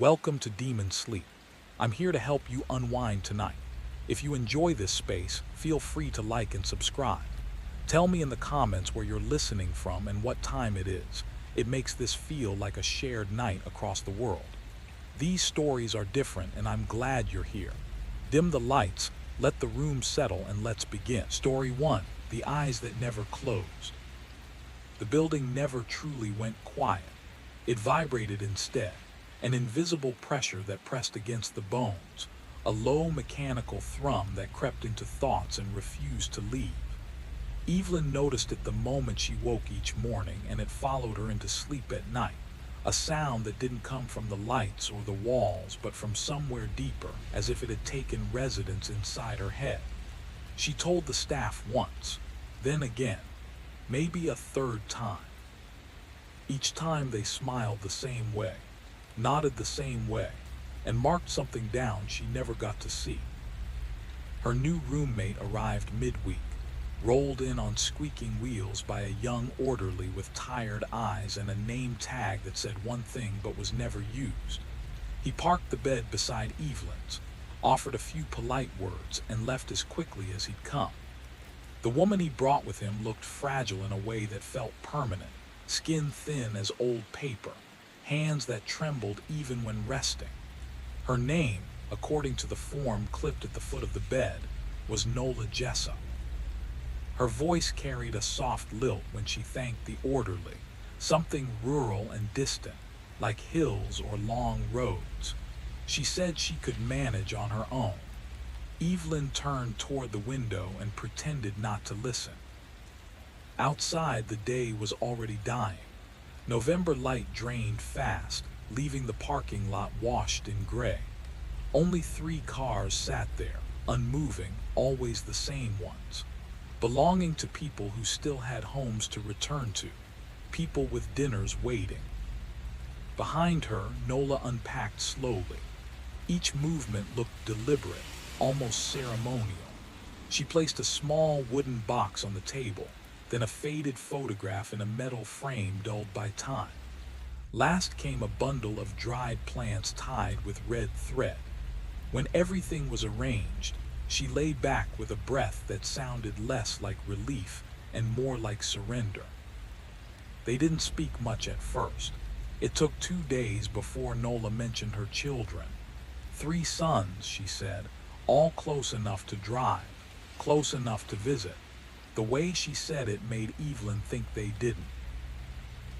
Welcome to Demon Sleep. I'm here to help you unwind tonight. If you enjoy this space, feel free to like and subscribe. Tell me in the comments where you're listening from and what time it is. It makes this feel like a shared night across the world. These stories are different and I'm glad you're here. Dim the lights, let the room settle, and let's begin. Story 1: The Eyes That Never Closed. The building never truly went quiet. It vibrated instead, an invisible pressure that pressed against the bones, a low mechanical thrum that crept into thoughts and refused to leave. Evelyn noticed it the moment she woke each morning, and it followed her into sleep at night. A sound that didn't come from the lights or the walls, but from somewhere deeper, as if it had taken residence inside her head. She told the staff once, then again, maybe a third time. Each time they smiled the same way, nodded the same way, and marked something down she never got to see. Her new roommate arrived midweek, rolled in on squeaking wheels by a young orderly with tired eyes and a name tag that said one thing but was never used. He parked the bed beside Evelyn's, offered a few polite words, and left as quickly as he'd come. The woman he brought with him looked fragile in a way that felt permanent, skin thin as old paper, hands that trembled even when resting. Her name, according to the form clipped at the foot of the bed, was Nola Jessup. Her voice carried a soft lilt when she thanked the orderly, something rural and distant, like hills or long roads. She said she could manage on her own. Evelyn turned toward the window and pretended not to listen. Outside, the day was already dying. November light drained fast, leaving the parking lot washed in gray. Only 3 cars sat there, unmoving, always the same ones, belonging to people who still had homes to return to, people with dinners waiting. Behind her, Nola unpacked slowly. Each movement looked deliberate, almost ceremonial. She placed a small wooden box on the table, then a faded photograph in a metal frame dulled by time. Last came a bundle of dried plants tied with red thread. When everything was arranged, she lay back with a breath that sounded less like relief and more like surrender. They didn't speak much at first. It took 2 days before Nola mentioned her children. 3 sons, she said, all close enough to drive, close enough to visit. The way she said it made Evelyn think they didn't.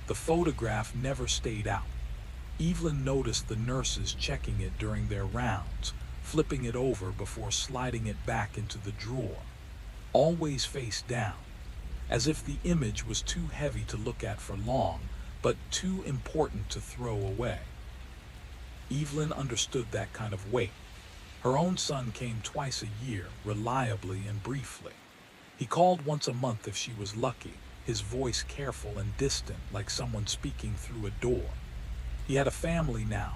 The photograph never stayed out. Evelyn noticed the nurses checking it during their rounds, flipping it over before sliding it back into the drawer, always face down, as if the image was too heavy to look at for long, but too important to throw away. Evelyn understood that kind of weight. Her own son came twice a year, reliably and briefly. He called once a month if she was lucky, his voice careful and distant, like someone speaking through a door. He had a family now,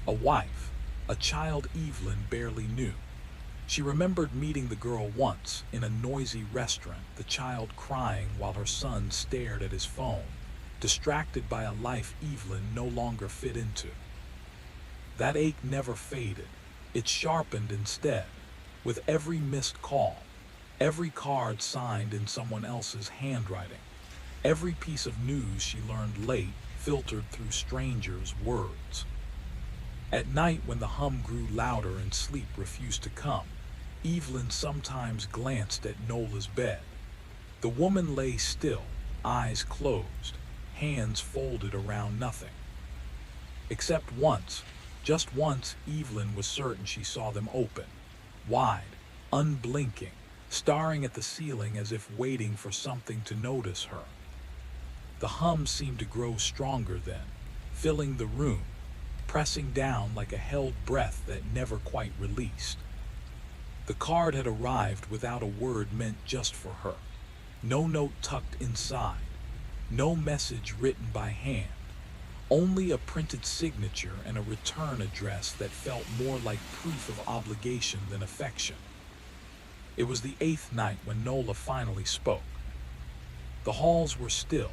a wife, a child Evelyn barely knew. She remembered meeting the girl once in a noisy restaurant, the child crying while her son stared at his phone, distracted by a life Evelyn no longer fit into. That ache never faded. It sharpened instead, with every missed call, every card signed in someone else's handwriting, every piece of news she learned late, filtered through strangers' words. At night, when the hum grew louder and sleep refused to come, Evelyn sometimes glanced at Nola's bed. The woman lay still, eyes closed, hands folded around nothing. Except once, just once, Evelyn was certain she saw them open, wide, unblinking, staring at the ceiling as if waiting for something to notice her. The hum seemed to grow stronger then, filling the room, pressing down like a held breath that never quite released. The card had arrived without a word meant just for her. No note tucked inside, no message written by hand, only a printed signature and a return address that felt more like proof of obligation than affection. It was the 8th night when Nola finally spoke. The halls were still,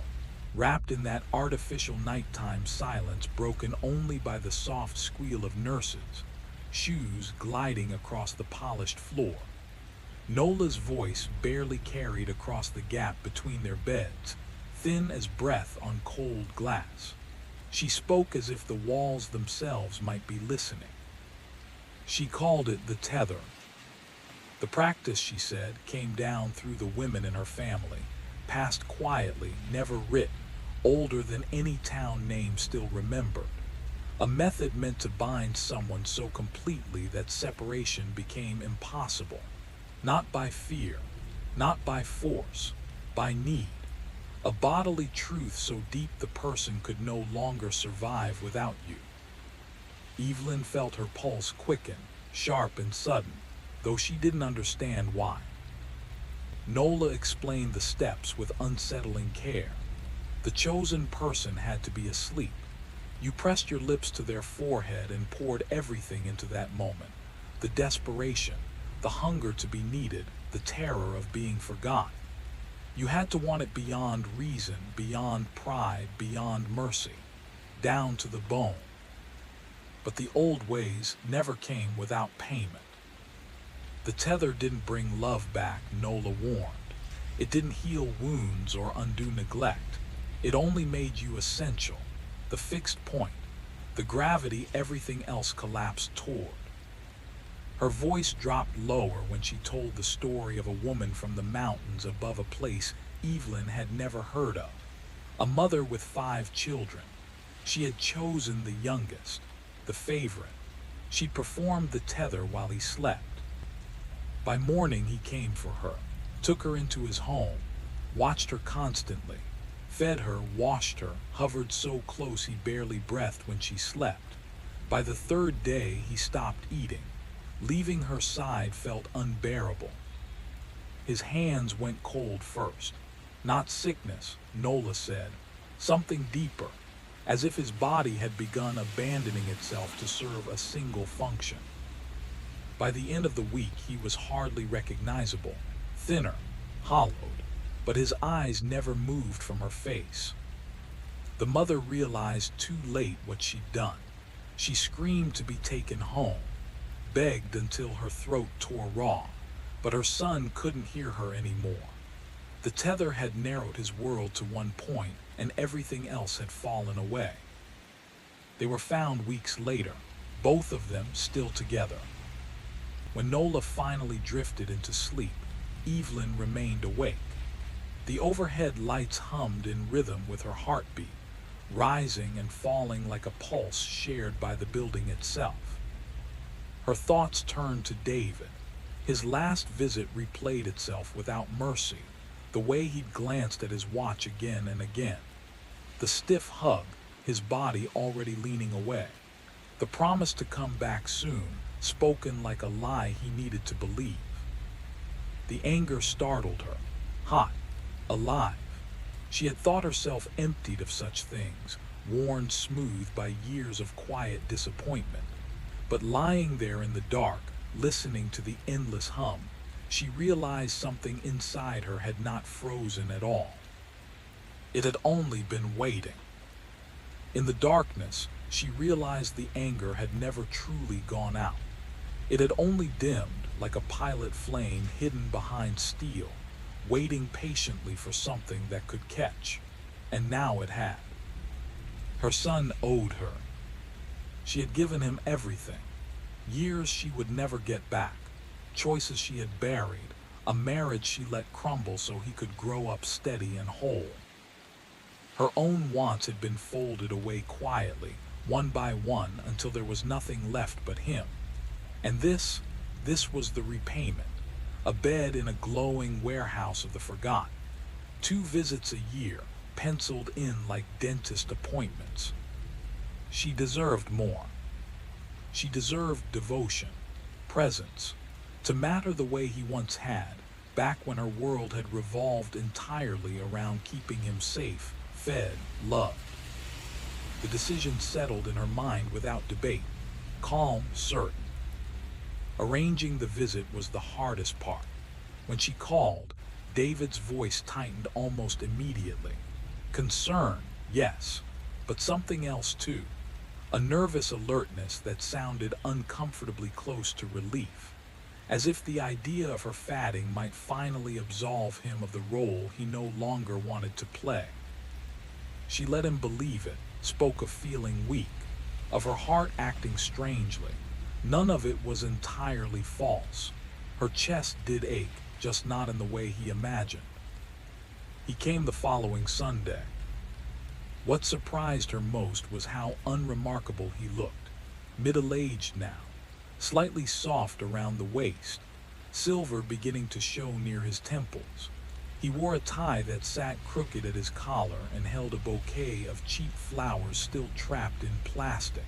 wrapped in that artificial nighttime silence broken only by the soft squeal of nurses, shoes gliding across the polished floor. Nola's voice barely carried across the gap between their beds, thin as breath on cold glass. She spoke as if the walls themselves might be listening. She called it the tether. The practice, she said, came down through the women in her family, passed quietly, never written, older than any town name still remembered. A method meant to bind someone so completely that separation became impossible. Not by fear, not by force, by need. A bodily truth so deep the person could no longer survive without you. Evelyn felt her pulse quicken, sharp and sudden, though she didn't understand why. Nola explained the steps with unsettling care. The chosen person had to be asleep. You pressed your lips to their forehead and poured everything into that moment. The desperation, the hunger to be needed, the terror of being forgotten. You had to want it beyond reason, beyond pride, beyond mercy, down to the bone. But the old ways never came without payment. The tether didn't bring love back, Nola warned. It didn't heal wounds or undo neglect. It only made you essential, the fixed point, the gravity everything else collapsed toward. Her voice dropped lower when she told the story of a woman from the mountains above a place Evelyn had never heard of. A mother with 5 children. She had chosen the youngest, the favorite. She'd performed the tether while he slept. By morning he came for her, took her into his home, watched her constantly, fed her, washed her, hovered so close he barely breathed when she slept. By the 3rd day he stopped eating. Leaving her side felt unbearable. His hands went cold first. Not sickness, Nola said. Something deeper, as if his body had begun abandoning itself to serve a single function. By the end of the week he was hardly recognizable, thinner, hollowed, but his eyes never moved from her face. The mother realized too late what she'd done. She screamed to be taken home, begged until her throat tore raw, but her son couldn't hear her anymore. The tether had narrowed his world to one point, and everything else had fallen away. They were found weeks later, both of them still together. When Nola finally drifted into sleep, Evelyn remained awake. The overhead lights hummed in rhythm with her heartbeat, rising and falling like a pulse shared by the building itself. Her thoughts turned to David. His last visit replayed itself without mercy, the way he'd glanced at his watch again and again. The stiff hug, his body already leaning away. The promise to come back soon, spoken like a lie he needed to believe. The anger startled her, hot, alive. She had thought herself emptied of such things, worn smooth by years of quiet disappointment. But lying there in the dark, listening to the endless hum, she realized something inside her had not frozen at all. It had only been waiting. In the darkness, she realized the anger had never truly gone out. It had only dimmed like a pilot flame hidden behind steel, waiting patiently for something that could catch. And now it had. Her son owed her. She had given him everything. Years she would never get back. Choices she had buried. A marriage she let crumble so he could grow up steady and whole. Her own wants had been folded away quietly, one by one, until there was nothing left but him. And this was the repayment. A bed in a glowing warehouse of the forgotten. 2 visits a year, penciled in like dentist appointments. She deserved more. She deserved devotion, presence, to matter the way he once had, back when her world had revolved entirely around keeping him safe, fed, loved. The decision settled in her mind without debate, calm, certain. Arranging the visit was the hardest part. When she called, David's voice tightened almost immediately. Concern, yes, but something else too. A nervous alertness that sounded uncomfortably close to relief, as if the idea of her fatting might finally absolve him of the role he no longer wanted to play. She let him believe it, spoke of feeling weak, of her heart acting strangely. None of it was entirely false. Her chest did ache, just not in the way he imagined. He came the following Sunday. What surprised her most was how unremarkable he looked. Middle-aged now, slightly soft around the waist, silver beginning to show near his temples. He wore a tie that sat crooked at his collar and held a bouquet of cheap flowers still trapped in plastic.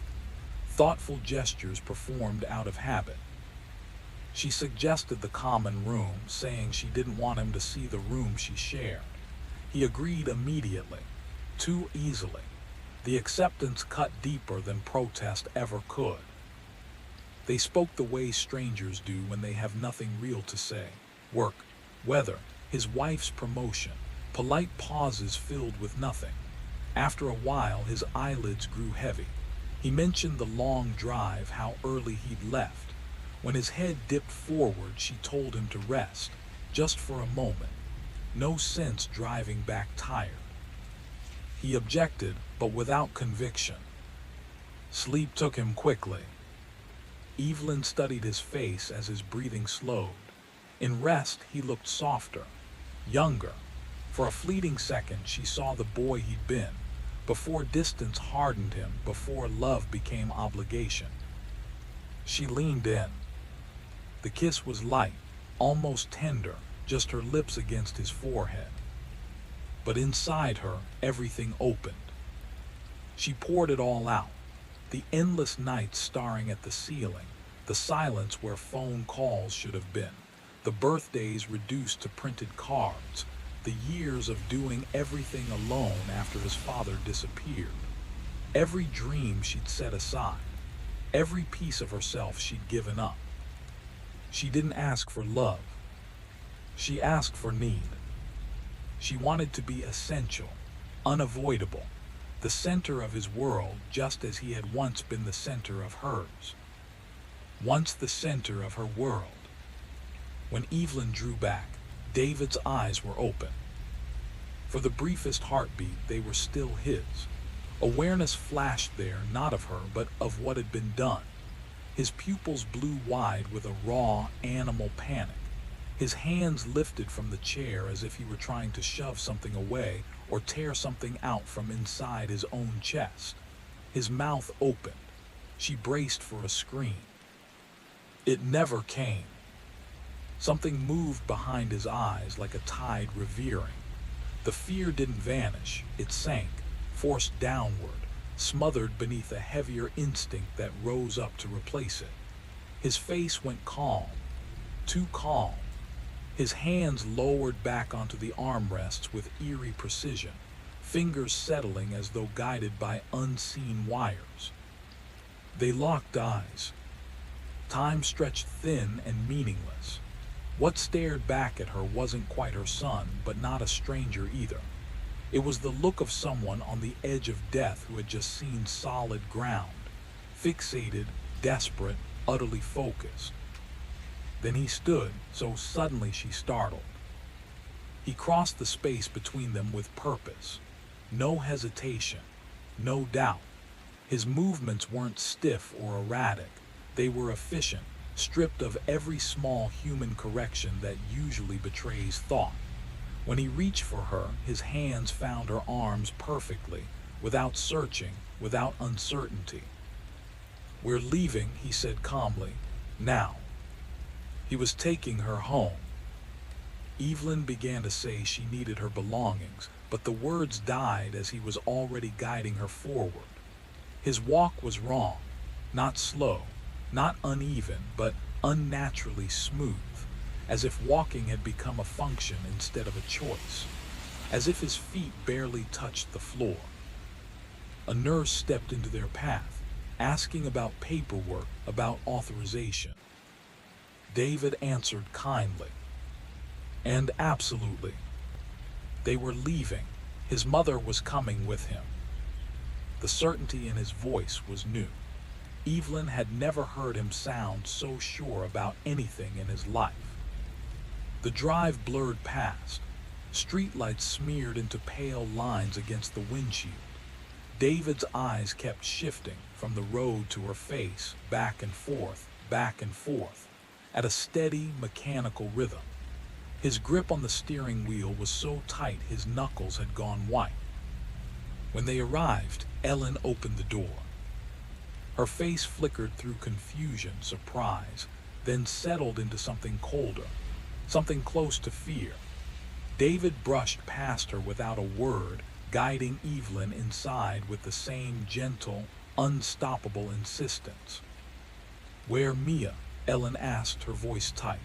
Thoughtful gestures performed out of habit. She suggested the common room, saying she didn't want him to see the room she shared. He agreed immediately, too easily. The acceptance cut deeper than protest ever could. They spoke the way strangers do when they have nothing real to say. Work, weather, his wife's promotion, polite pauses filled with nothing. After a while, his eyelids grew heavy. He mentioned the long drive, how early he'd left. When his head dipped forward, she told him to rest, just for a moment. No sense driving back tired. He objected, but without conviction. Sleep took him quickly. Evelyn studied his face as his breathing slowed. In rest, he looked softer, younger. For a fleeting second, she saw the boy he'd been, before distance hardened him, before love became obligation. She leaned in. The kiss was light, almost tender, just her lips against his forehead. But inside her, everything opened. She poured it all out. The endless nights staring at the ceiling, the silence where phone calls should have been, the birthdays reduced to printed cards, the years of doing everything alone after his father disappeared. Every dream she'd set aside, every piece of herself she'd given up. She didn't ask for love. She asked for need. She wanted to be essential, unavoidable, the center of his world, just as he had once been the center of hers. Once the center of her world. When Evelyn drew back, David's eyes were open. For the briefest heartbeat, they were still his. Awareness flashed there, not of her, but of what had been done. His pupils blew wide with a raw, animal panic. His hands lifted from the chair as if he were trying to shove something away or tear something out from inside his own chest. His mouth opened. She braced for a scream. It never came. Something moved behind his eyes like a tide revering. The fear didn't vanish. It sank, forced downward, smothered beneath a heavier instinct that rose up to replace it. His face went calm, too calm. His hands lowered back onto the armrests with eerie precision, fingers settling as though guided by unseen wires. They locked eyes. Time stretched thin and meaningless. What stared back at her wasn't quite her son, but not a stranger either. It was the look of someone on the edge of death who had just seen solid ground, fixated, desperate, utterly focused. Then he stood, so suddenly she startled. He crossed the space between them with purpose. No hesitation, no doubt. His movements weren't stiff or erratic. They were efficient, stripped of every small human correction that usually betrays thought. When he reached for her, his hands found her arms perfectly, without searching, without uncertainty. "We're leaving," he said calmly. "Now." He was taking her home. Evelyn began to say she needed her belongings, but the words died as he was already guiding her forward. His walk was wrong, not slow, not uneven, but unnaturally smooth, as if walking had become a function instead of a choice, as if his feet barely touched the floor. A nurse stepped into their path, asking about paperwork, about authorization. David answered kindly. And absolutely. They were leaving, His mother was coming with him. The certainty in his voice was new. Evelyn had never heard him sound so sure about anything in his life. The drive blurred past. Streetlights smeared into pale lines against the windshield. David's eyes kept shifting from the road to her face, back and forth, at a steady, mechanical rhythm. His grip on the steering wheel was so tight his knuckles had gone white. When they arrived, Ellen opened the door. Her face flickered through confusion, surprise, then settled into something colder, something close to fear. David brushed past her without a word, guiding Evelyn inside with the same gentle, unstoppable insistence. "Where Mia?" Ellen asked, her voice tight.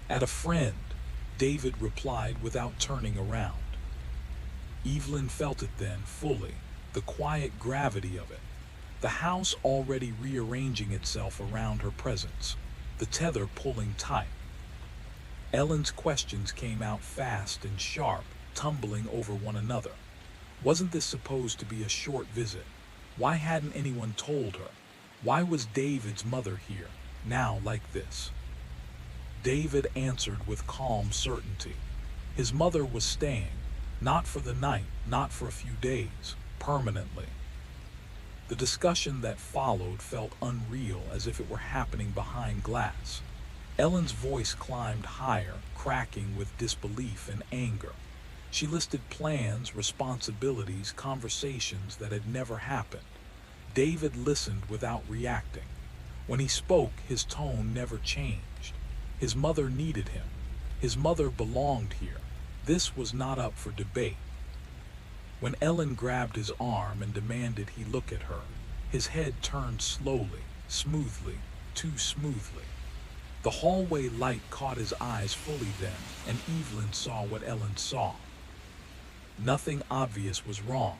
"At a friend," David replied without turning around. Evelyn felt it then, fully, the quiet gravity of it. The house already rearranging itself around her presence, the tether pulling tight. Ellen's questions came out fast and sharp, tumbling over one another. Wasn't this supposed to be a short visit? Why hadn't anyone told her? Why was David's mother here, now like this? David answered with calm certainty. His mother was staying, not for the night, not for a few days, permanently. The discussion that followed felt unreal, as if it were happening behind glass. Ellen's voice climbed higher, cracking with disbelief and anger. She listed plans, responsibilities, conversations that had never happened. David listened without reacting. When he spoke, his tone never changed. His mother needed him. His mother belonged here. This was not up for debate. When Ellen grabbed his arm and demanded he look at her, his head turned slowly, smoothly, too smoothly. The hallway light caught his eyes fully then, and Evelyn saw what Ellen saw. Nothing obvious was wrong.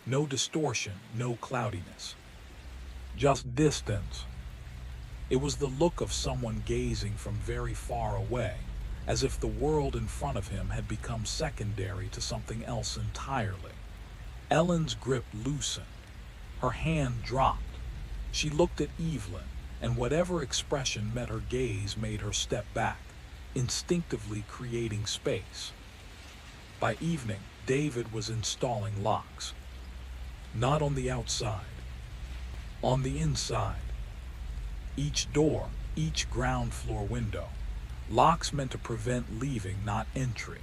No distortion, no cloudiness. Just distance. It was the look of someone gazing from very far away, as if the world in front of him had become secondary to something else entirely. Ellen's grip loosened. Her hand dropped. She looked at Evelyn, and whatever expression met her gaze made her step back, instinctively creating space. By evening, David was installing locks. Not on the outside, on the inside. Each door, each ground floor window. Locks meant to prevent leaving, not entry.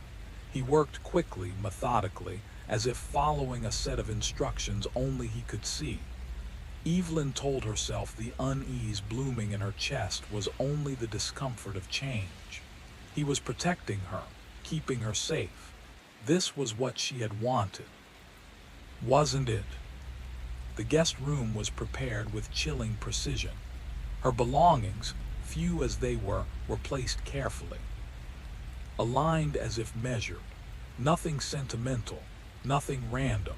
He worked quickly, methodically, as if following a set of instructions only he could see. Evelyn told herself the unease blooming in her chest was only the discomfort of change. He was protecting her, keeping her safe. This was what she had wanted. Wasn't it? The guest room was prepared with chilling precision. Her belongings, few as they were placed carefully. Aligned as if measured. Nothing sentimental, nothing random.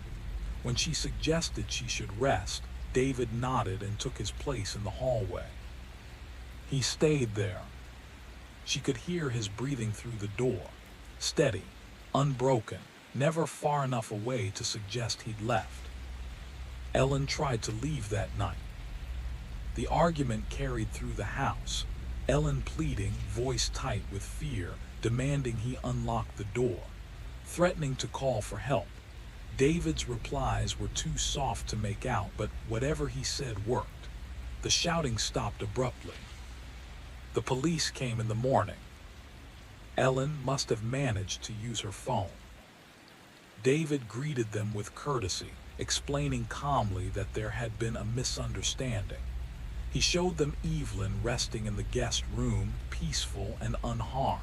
When she suggested she should rest, David nodded and took his place in the hallway. He stayed there. She could hear his breathing through the door, steady, unbroken, never far enough away to suggest he'd left. Ellen tried to leave that night. The argument carried through the house, Ellen pleading, voice tight with fear, demanding he unlock the door, threatening to call for help. David's replies were too soft to make out, but whatever he said worked. The shouting stopped abruptly. The police came in the morning. Ellen must have managed to use her phone. David greeted them with courtesy, explaining calmly that there had been a misunderstanding. He showed them Evelyn resting in the guest room, peaceful and unharmed.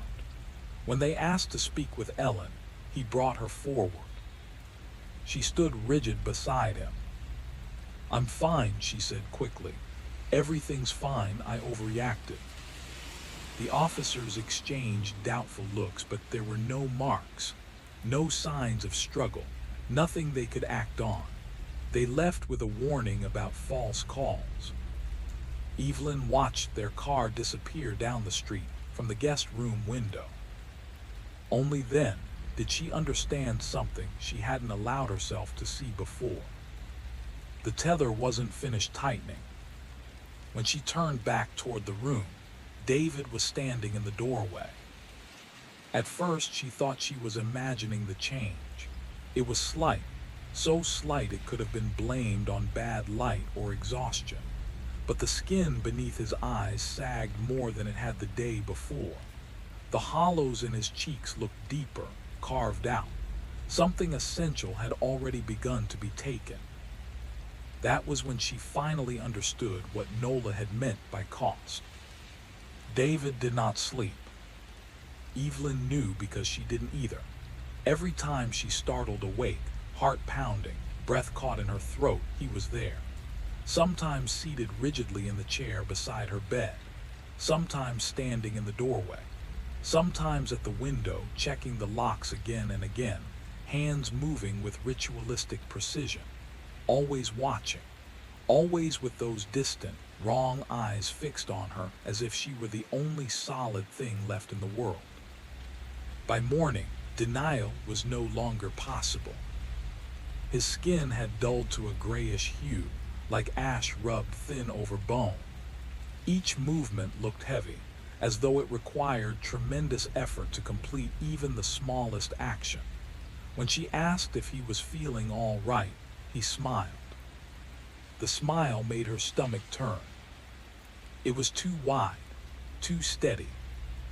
When they asked to speak with Ellen, he brought her forward. She stood rigid beside him. "I'm fine," she said quickly. "Everything's fine, I overreacted." The officers exchanged doubtful looks, but there were no marks, no signs of struggle, nothing they could act on. They left with a warning about false calls. Evelyn watched their car disappear down the street from the guest room window. Only then, did she understand something she hadn't allowed herself to see before. The tether wasn't finished tightening. When she turned back toward the room, David was standing in the doorway. At first, she thought she was imagining the change. It was slight, so slight it could have been blamed on bad light or exhaustion. But the skin beneath his eyes sagged more than it had the day before. The hollows in his cheeks looked deeper, carved out. Something essential had already begun to be taken. That was when she finally understood what Nola had meant by cost. David did not sleep. Evelyn knew because she didn't either. Every time she startled awake, heart pounding, breath caught in her throat, he was there. Sometimes seated rigidly in the chair beside her bed, sometimes standing in the doorway, sometimes at the window checking the locks again and again, hands moving with ritualistic precision. Always watching, always with those distant, wrong eyes fixed on her as if she were the only solid thing left in the world. By morning, denial was no longer possible. His skin had dulled to a grayish hue, like ash rubbed thin over bone. Each movement looked heavy, as though it required tremendous effort to complete even the smallest action. When she asked if he was feeling all right, he smiled. The smile made her stomach turn. It was too wide, too steady,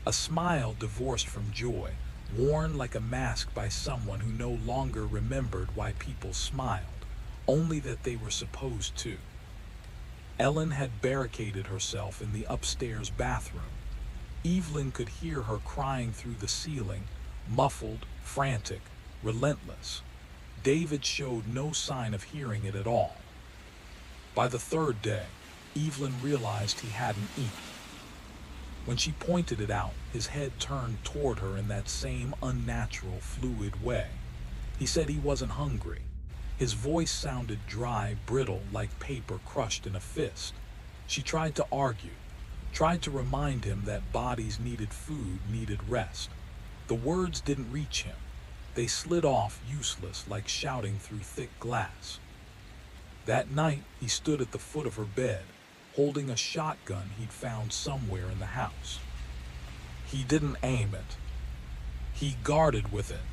a smile divorced from joy, worn like a mask by someone who no longer remembered why people smiled, only that they were supposed to. Ellen had barricaded herself in the upstairs bathroom. Evelyn could hear her crying through the ceiling, muffled, frantic, relentless. David showed no sign of hearing it at all. By the third day, Evelyn realized he hadn't eaten. When she pointed it out, his head turned toward her in that same unnatural, fluid way. He said he wasn't hungry. His voice sounded dry, brittle, like paper crushed in a fist. She tried to argue, tried to remind him that bodies needed food, needed rest. The words didn't reach him. They slid off, useless, like shouting through thick glass. That night, he stood at the foot of her bed, holding a shotgun he'd found somewhere in the house. He didn't aim it. He guarded with it.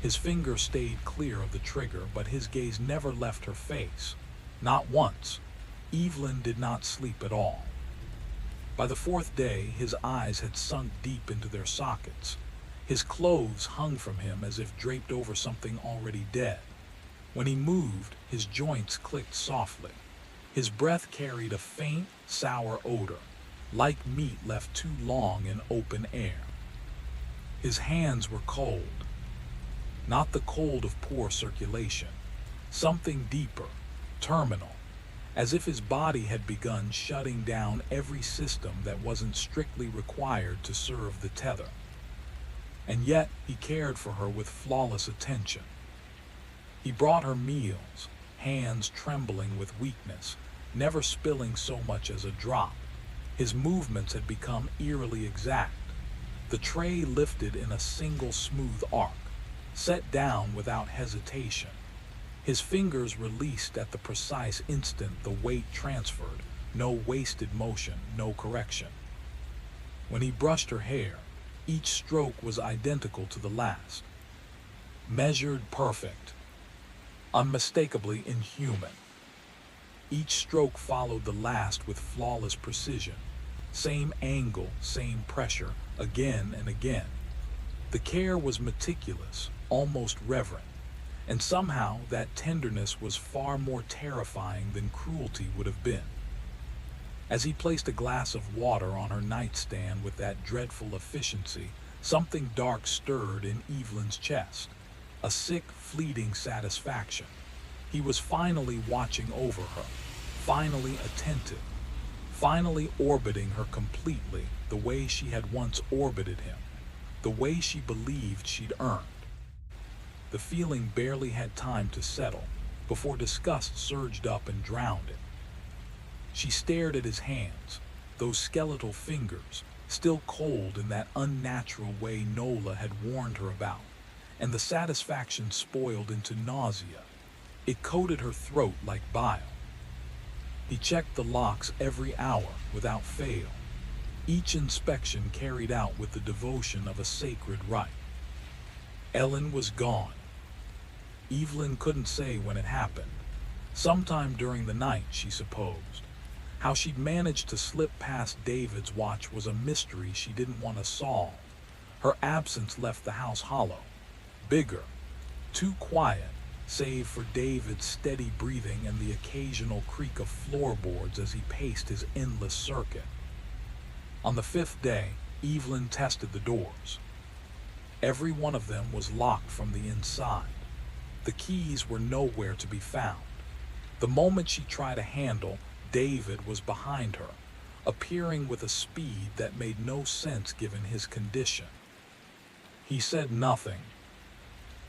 His finger stayed clear of the trigger, but his gaze never left her face. Not once. Evelyn did not sleep at all. By the fourth day, his eyes had sunk deep into their sockets. His clothes hung from him as if draped over something already dead. When he moved, his joints clicked softly. His breath carried a faint, sour odor, like meat left too long in open air. His hands were cold. Not the cold of poor circulation. Something deeper, terminal, as if his body had begun shutting down every system that wasn't strictly required to serve the tether. And yet he cared for her with flawless attention. He brought her meals, hands trembling with weakness, never spilling so much as a drop. His movements had become eerily exact. The tray lifted in a single smooth arc, set down without hesitation. His fingers released at the precise instant the weight transferred, no wasted motion, no correction. When he brushed her hair, each stroke was identical to the last. Measured perfect. Unmistakably inhuman. Each stroke followed the last with flawless precision. Same angle, same pressure, again and again. The care was meticulous, almost reverent, and somehow that tenderness was far more terrifying than cruelty would have been. As he placed a glass of water on her nightstand with that dreadful efficiency, something dark stirred in Evelyn's chest, a sick, fleeting satisfaction. He was finally watching over her, finally attentive, finally orbiting her completely the way she had once orbited him, the way she believed she'd earned. The feeling barely had time to settle before disgust surged up and drowned it. She stared at his hands, those skeletal fingers, still cold in that unnatural way Nola had warned her about. and the satisfaction spoiled into nausea. It coated her throat like bile. He checked the locks every hour without fail, each inspection carried out with the devotion of a sacred rite. Ellen was gone. Evelyn couldn't say when it happened. Sometime during the night, she supposed. How she'd managed to slip past David's watch was a mystery she didn't want to solve. Her absence left the house hollow, bigger, too quiet, save for David's steady breathing and the occasional creak of floorboards as he paced his endless circuit. On the fifth day, Evelyn tested the doors. Every one of them was locked from the inside. The keys were nowhere to be found. The moment she tried a handle, David was behind her, appearing with a speed that made no sense given his condition. He said nothing.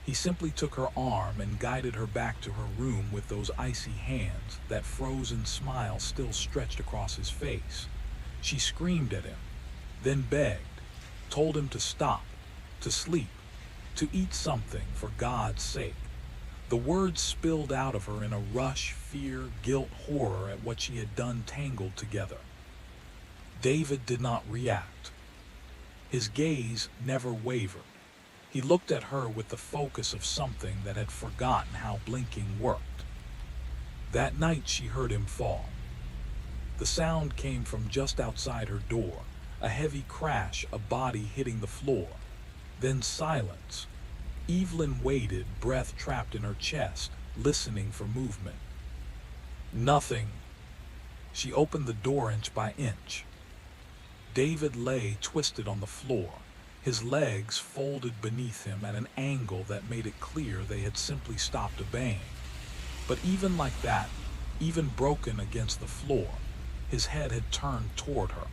He simply took her arm and guided her back to her room with those icy hands, that frozen smile still stretched across his face. She screamed at him, then begged, told him to stop, to sleep, to eat something for God's sake. The words spilled out of her in a rush, fear, guilt, horror at what she had done tangled together. David did not react. His gaze never wavered. He looked at her with the focus of something that had forgotten how blinking worked. That night she heard him fall. The sound came from just outside her door, a heavy crash, a body hitting the floor. Then silence. Evelyn waited, breath trapped in her chest, listening for movement. Nothing. She opened the door inch by inch. David lay twisted on the floor, his legs folded beneath him at an angle that made it clear they had simply stopped obeying. But even like that, even broken against the floor, his head had turned toward her.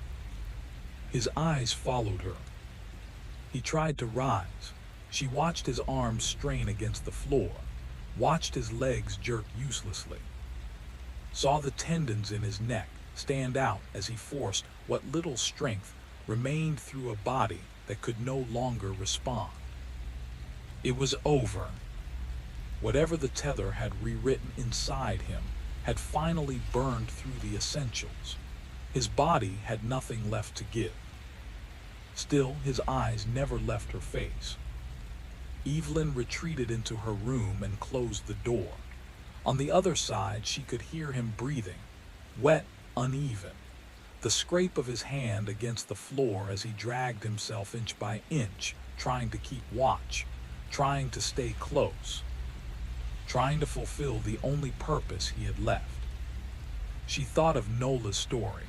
His eyes followed her. He tried to rise. She watched his arms strain against the floor, watched his legs jerk uselessly, saw the tendons in his neck stand out as he forced what little strength remained through a body that could no longer respond. It was over. Whatever the tether had rewritten inside him had finally burned through the essentials. His body had nothing left to give. Still, his eyes never left her face. Evelyn retreated into her room and closed the door. On the other side, she could hear him breathing, wet, uneven, the scrape of his hand against the floor as he dragged himself inch by inch, trying to keep watch, trying to stay close, trying to fulfill the only purpose he had left. She thought of Nola's story.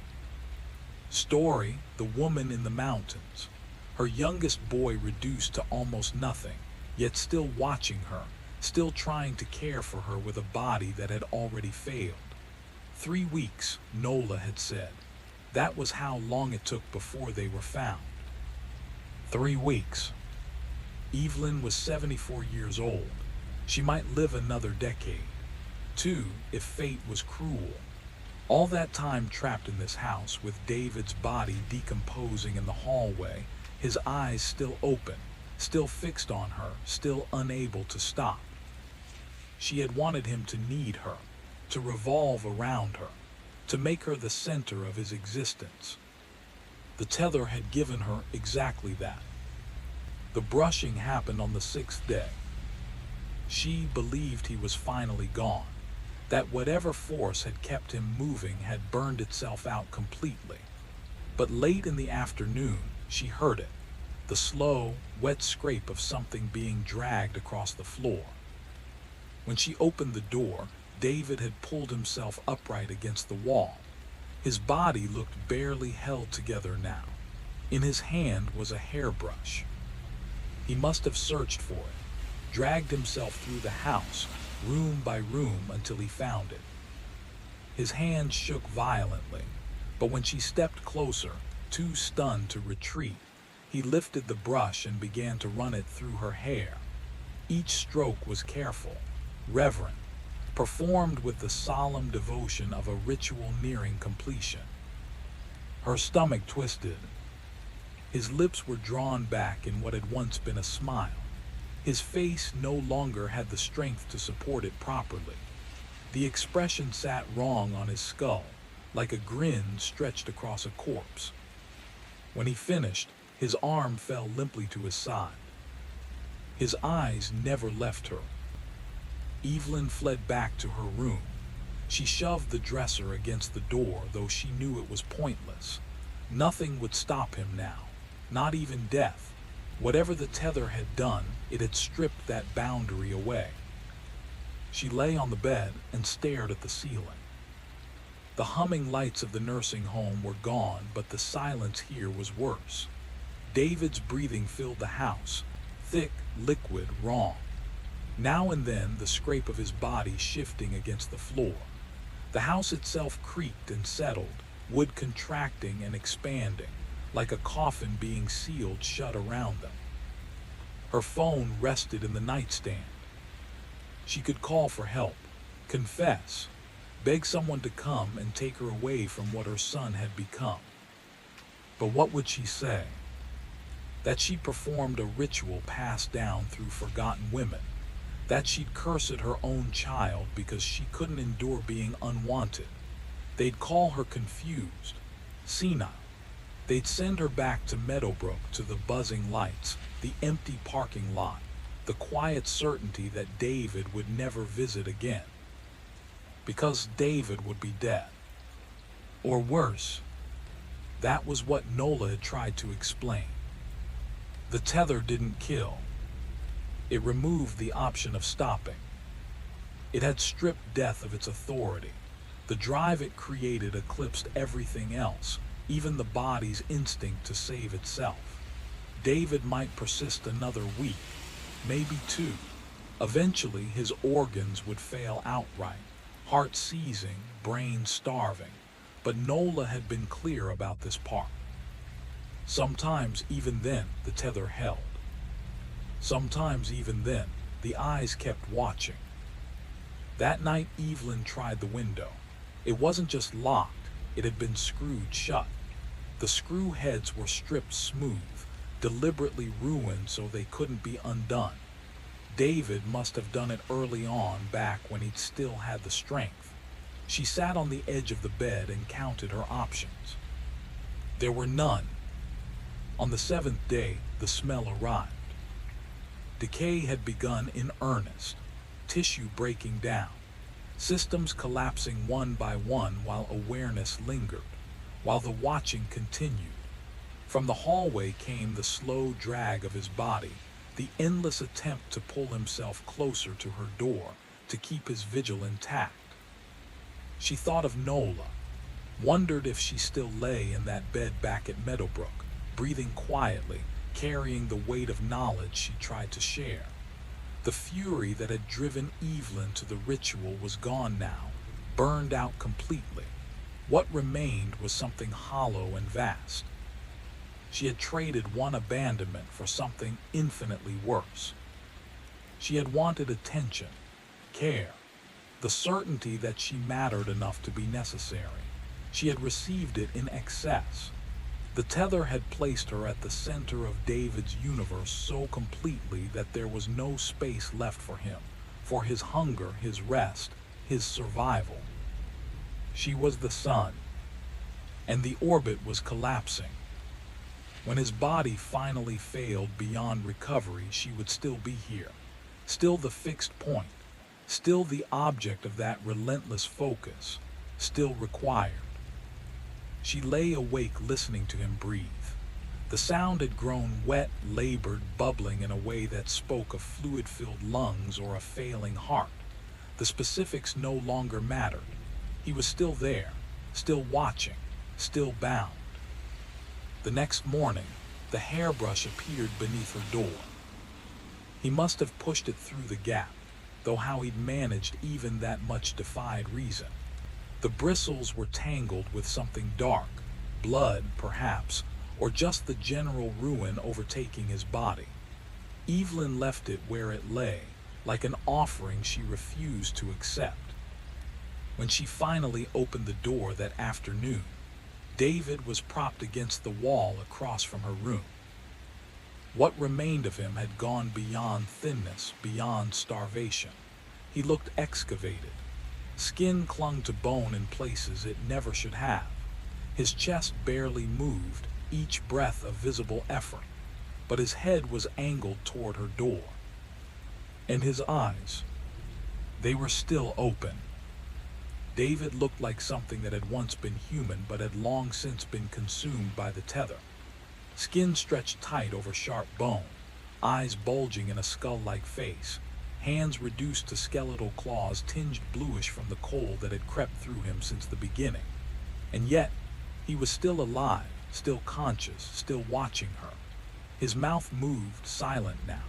Story, the woman in the mountains, her youngest boy reduced to almost nothing, yet still watching her, still trying to care for her with a body that had already failed. 3 weeks, Nola had said. That was how long it took before they were found. 3 weeks. Evelyn was 74 years old. She might live another decade. 2, if fate was cruel. All that time trapped in this house, with David's body decomposing in the hallway, his eyes still open, still fixed on her, still unable to stop. She had wanted him to need her, to revolve around her, to make her the center of his existence. The tether had given her exactly that. The brushing happened on the 6th day. She believed he was finally gone, that whatever force had kept him moving had burned itself out completely. But late in the afternoon, she heard it, the slow, wet scrape of something being dragged across the floor. When she opened the door, David had pulled himself upright against the wall. His body looked barely held together now. In his hand was a hairbrush. He must have searched for it, dragged himself through the house, room by room, until he found it. His hand shook violently, but when she stepped closer, too stunned to retreat, he lifted the brush and began to run it through her hair. Each stroke was careful, reverent, performed with the solemn devotion of a ritual nearing completion. Her stomach twisted. His lips were drawn back in what had once been a smile. His face no longer had the strength to support it properly. The expression sat wrong on his skull, like a grin stretched across a corpse. When he finished, his arm fell limply to his side. His eyes never left her. Evelyn fled back to her room. She shoved the dresser against the door, though she knew it was pointless. Nothing would stop him now, not even death. Whatever the tether had done, it had stripped that boundary away. She lay on the bed and stared at the ceiling. The humming lights of the nursing home were gone, but the silence here was worse. David's breathing filled the house, thick, liquid, wrong. Now and then the scrape of his body shifting against the floor. The house itself creaked and settled, wood contracting and expanding, like a coffin being sealed shut around them. Her phone rested in the nightstand. She could call for help, confess, beg someone to come and take her away from what her son had become. But what would she say? That she'd performed a ritual passed down through forgotten women, that she'd cursed her own child because she couldn't endure being unwanted. They'd call her confused, senile. They'd send her back to Meadowbrook, to the buzzing lights, the empty parking lot, the quiet certainty that David would never visit again. Because David would be dead. Or worse. That was what Nola had tried to explain. The tether didn't kill. It removed the option of stopping. It had stripped death of its authority. The drive it created eclipsed everything else, even the body's instinct to save itself. David might persist another week, maybe two. Eventually, his organs would fail outright, heart seizing, brain starving. But Nola had been clear about this part. Sometimes, even then, the tether held. Sometimes, even then, the eyes kept watching. That night, Evelyn tried the window. It wasn't just locked, it had been screwed shut. The screw heads were stripped smooth, deliberately ruined so they couldn't be undone. David must have done it early on, back when he'd still had the strength. She sat on the edge of the bed and counted her options. There were none. On the seventh day, the smell arrived. Decay had begun in earnest, tissue breaking down, systems collapsing one by one while awareness lingered, while the watching continued. From the hallway came the slow drag of his body, the endless attempt to pull himself closer to her door, to keep his vigil intact. She thought of Nola, wondered if she still lay in that bed back at Meadowbrook, breathing quietly, carrying the weight of knowledge she tried to share. The fury that had driven Evelyn to the ritual was gone now, burned out completely. What remained was something hollow and vast. She had traded one abandonment for something infinitely worse. She had wanted attention, care, the certainty that she mattered enough to be necessary. She had received it in excess. The tether had placed her at the center of David's universe so completely that there was no space left for him, for his hunger, his rest, his survival. She was the sun, and the orbit was collapsing. When his body finally failed beyond recovery, she would still be here, still the fixed point, still the object of that relentless focus, still required. She lay awake listening to him breathe. The sound had grown wet, labored, bubbling in a way that spoke of fluid-filled lungs or a failing heart. The specifics no longer mattered. He was still there, still watching, still bound. The next morning, the hairbrush appeared beneath her door. He must have pushed it through the gap, though how he'd managed even that much defied reason. The bristles were tangled with something dark, blood, perhaps, or just the general ruin overtaking his body. Evelyn left it where it lay, like an offering she refused to accept. When she finally opened the door that afternoon, David was propped against the wall across from her room. What remained of him had gone beyond thinness, beyond starvation. He looked excavated. Skin clung to bone in places it never should have. His chest barely moved, each breath a visible effort. But his head was angled toward her door. And his eyes, they were still open. David looked like something that had once been human but had long since been consumed by the tether. Skin stretched tight over sharp bone, eyes bulging in a skull-like face, hands reduced to skeletal claws tinged bluish from the cold that had crept through him since the beginning. And yet, he was still alive, still conscious, still watching her. His mouth moved, silent now.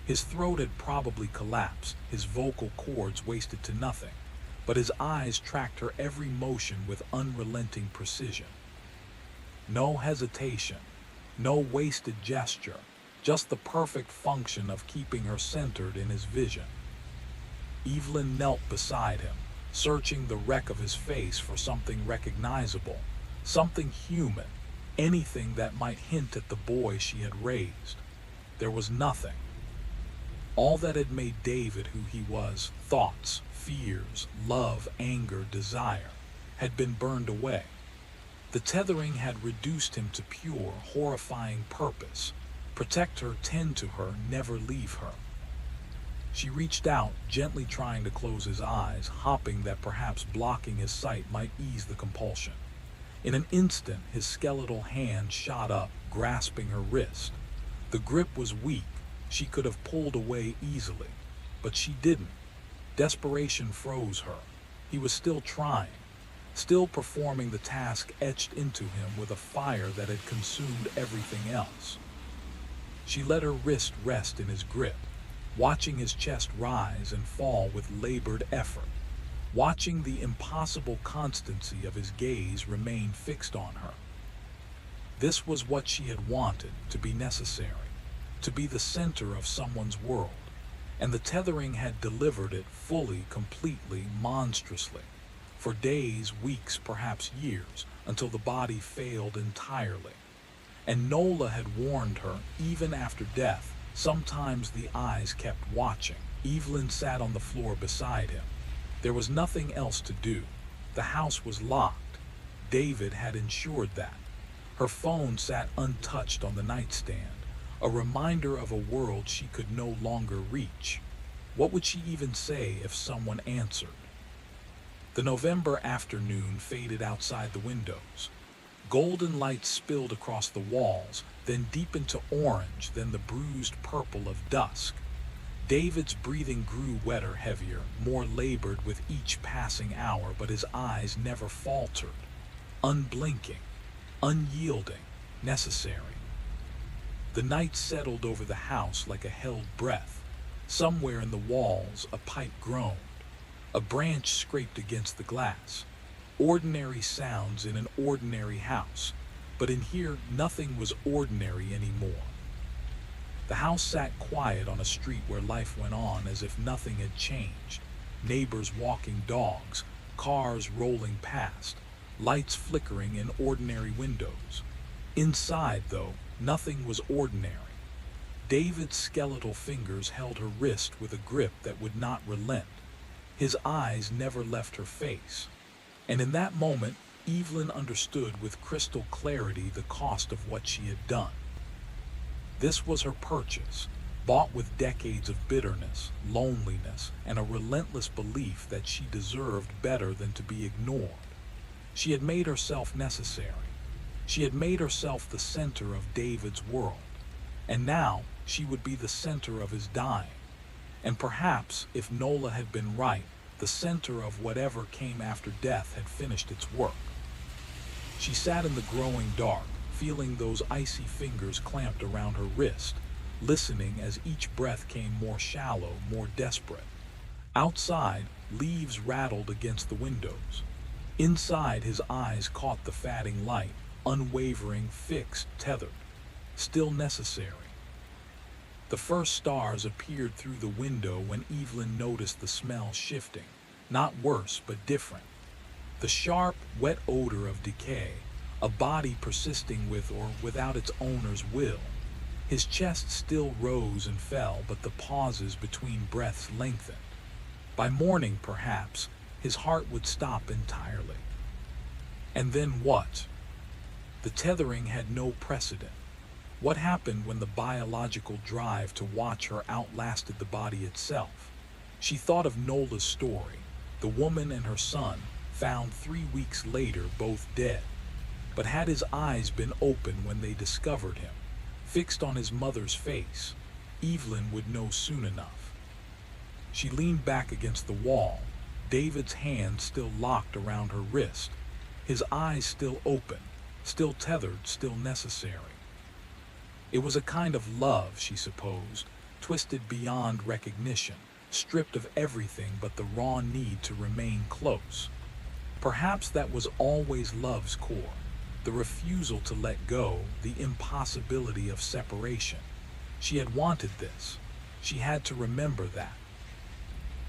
His throat had probably collapsed, his vocal cords wasted to nothing, but his eyes tracked her every motion with unrelenting precision. No hesitation, no wasted gesture, just the perfect function of keeping her centered in his vision. Evelyn knelt beside him, searching the wreck of his face for something recognizable, something human, anything that might hint at the boy she had raised. There was nothing. All that had made David who he was, thoughts, fears, love, anger, desire, had been burned away. The tethering had reduced him to pure, horrifying purpose. Protect her, tend to her, never leave her. She reached out, gently trying to close his eyes, hoping that perhaps blocking his sight might ease the compulsion. In an instant, his skeletal hand shot up, grasping her wrist. The grip was weak. She could have pulled away easily, but she didn't. Desperation froze her. He was still trying, still performing the task etched into him with a fire that had consumed everything else. She let her wrist rest in his grip, watching his chest rise and fall with labored effort, watching the impossible constancy of his gaze remain fixed on her. This was what she had wanted, to be necessary, to be the center of someone's world, and the tethering had delivered it fully, completely, monstrously, for days, weeks, perhaps years, until the body failed entirely. And Nola had warned her, even after death, sometimes the eyes kept watching. Evelyn sat on the floor beside him. There was nothing else to do. The house was locked. David had ensured that. Her phone sat untouched on the nightstand, a reminder of a world she could no longer reach. What would she even say if someone answered? The November afternoon faded outside the windows. Golden light spilled across the walls, then deepened to orange, then the bruised purple of dusk. David's breathing grew wetter, heavier, more labored with each passing hour, but his eyes never faltered. Unblinking, unyielding, necessary. The night settled over the house like a held breath. Somewhere in the walls, a pipe groaned. A branch scraped against the glass. Ordinary sounds in an ordinary house, but in here nothing was ordinary anymore. The house sat quiet on a street where life went on as if nothing had changed. Neighbors walking dogs, cars rolling past, lights flickering in ordinary windows. Inside, though, nothing was ordinary. David's skeletal fingers held her wrist with a grip that would not relent. His eyes never left her face. And in that moment, Evelyn understood with crystal clarity the cost of what she had done. This was her purchase, bought with decades of bitterness, loneliness, and a relentless belief that she deserved better than to be ignored. She had made herself necessary. She had made herself the center of David's world. And now she would be the center of his dying. And perhaps, if Nola had been right, the center of whatever came after death had finished its work. She sat in the growing dark, feeling those icy fingers clamped around her wrist, listening as each breath came more shallow, more desperate. Outside, leaves rattled against the windows. Inside, his eyes caught the fading light, unwavering, fixed, tethered, still necessary. The first stars appeared through the window when Evelyn noticed the smell shifting, not worse, but different. The sharp, wet odor of decay, a body persisting with or without its owner's will. His chest still rose and fell, but the pauses between breaths lengthened. By morning, perhaps, his heart would stop entirely. And then what? The tethering had no precedent. What happened when the biological drive to watch her outlasted the body itself? She thought of Nola's story, the woman and her son, found 3 weeks later, both dead. But had his eyes been open when they discovered him, fixed on his mother's face, Evelyn would know soon enough. She leaned back against the wall, David's hand still locked around her wrist, his eyes still open, still tethered, still necessary. It was a kind of love, she supposed, twisted beyond recognition, stripped of everything but the raw need to remain close. Perhaps that was always love's core, the refusal to let go, the impossibility of separation. She had wanted this. She had to remember that.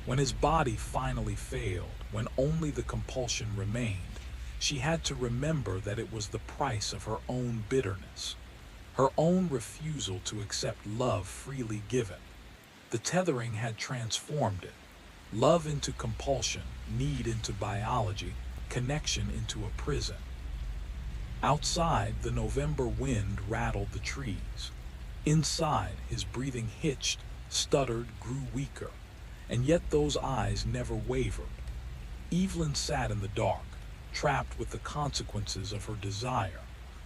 When his body finally failed, when only the compulsion remained, she had to remember that it was the price of her own bitterness, her own refusal to accept love freely given. The tethering had transformed it. Love into compulsion, need into biology, connection into a prison. Outside, the November wind rattled the trees. Inside, his breathing hitched, stuttered, grew weaker. And yet those eyes never wavered. Evelyn sat in the dark, trapped with the consequences of her desire,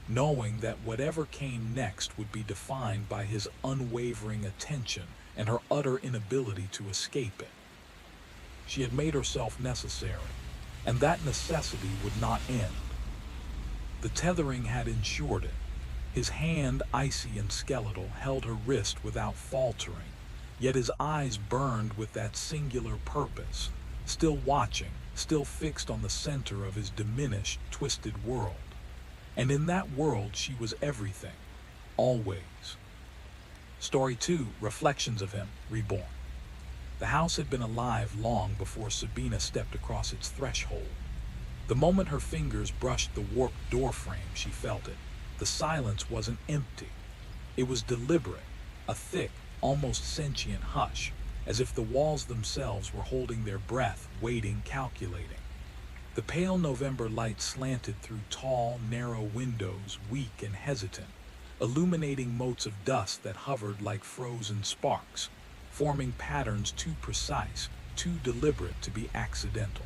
knowing that whatever came next would be defined by his unwavering attention and her utter inability to escape it. She had made herself necessary, and that necessity would not end. The tethering had ensured it. His hand, icy and skeletal, held her wrist without faltering, yet his eyes burned with that singular purpose, still watching, still fixed on the center of his diminished, twisted world. And in that world she was everything, always. Story 2, Reflections of Him, Reborn. The house had been alive long before Sabina stepped across its threshold. The moment her fingers brushed the warped doorframe, she felt it. The silence wasn't empty. It was deliberate, a thick, almost sentient hush, as if the walls themselves were holding their breath, waiting, calculating. The pale November light slanted through tall, narrow windows, weak and hesitant, illuminating motes of dust that hovered like frozen sparks, forming patterns too precise, too deliberate to be accidental.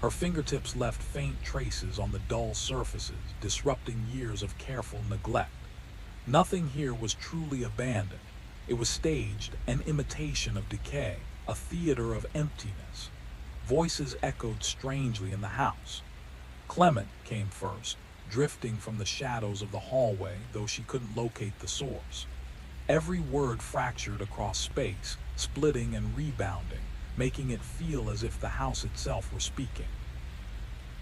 Her fingertips left faint traces on the dull surfaces, disrupting years of careful neglect. Nothing here was truly abandoned. It was staged, an imitation of decay, a theater of emptiness. Voices echoed strangely in the house. Clement came first, drifting from the shadows of the hallway, though she couldn't locate the source. Every word fractured across space, splitting and rebounding, making it feel as if the house itself were speaking.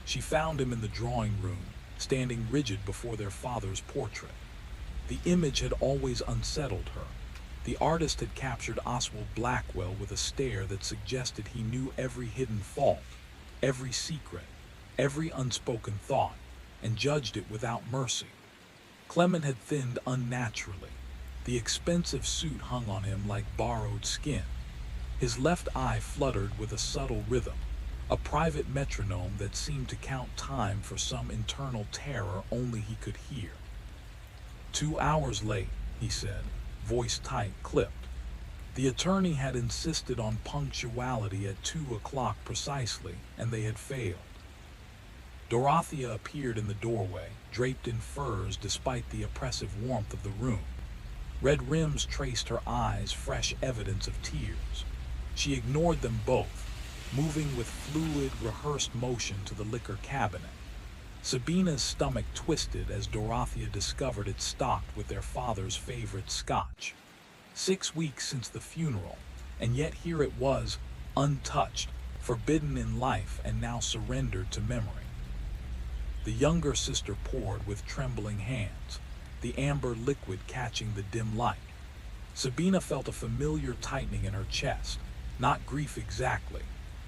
She found him in the drawing room, standing rigid before their father's portrait. The image had always unsettled her. The artist had captured Oswald Blackwell with a stare that suggested he knew every hidden fault, every secret, every unspoken thought, and judged it without mercy. Clement had thinned unnaturally. The expensive suit hung on him like borrowed skin. His left eye fluttered with a subtle rhythm, a private metronome that seemed to count time for some internal terror only he could hear. 2 hours late, he said, voice tight, clipped. The attorney had insisted on punctuality at 2 o'clock precisely, and they had failed. Dorothea appeared in the doorway, draped in furs despite the oppressive warmth of the room. Red rims traced her eyes, fresh evidence of tears. She ignored them both, moving with fluid, rehearsed motion to the liquor cabinet. Sabina's stomach twisted as Dorothea discovered it stocked with their father's favorite scotch. 6 weeks since the funeral, and yet here it was, untouched, forbidden in life and now surrendered to memory. The younger sister poured with trembling hands, the amber liquid catching the dim light. Sabina felt a familiar tightening in her chest, not grief exactly,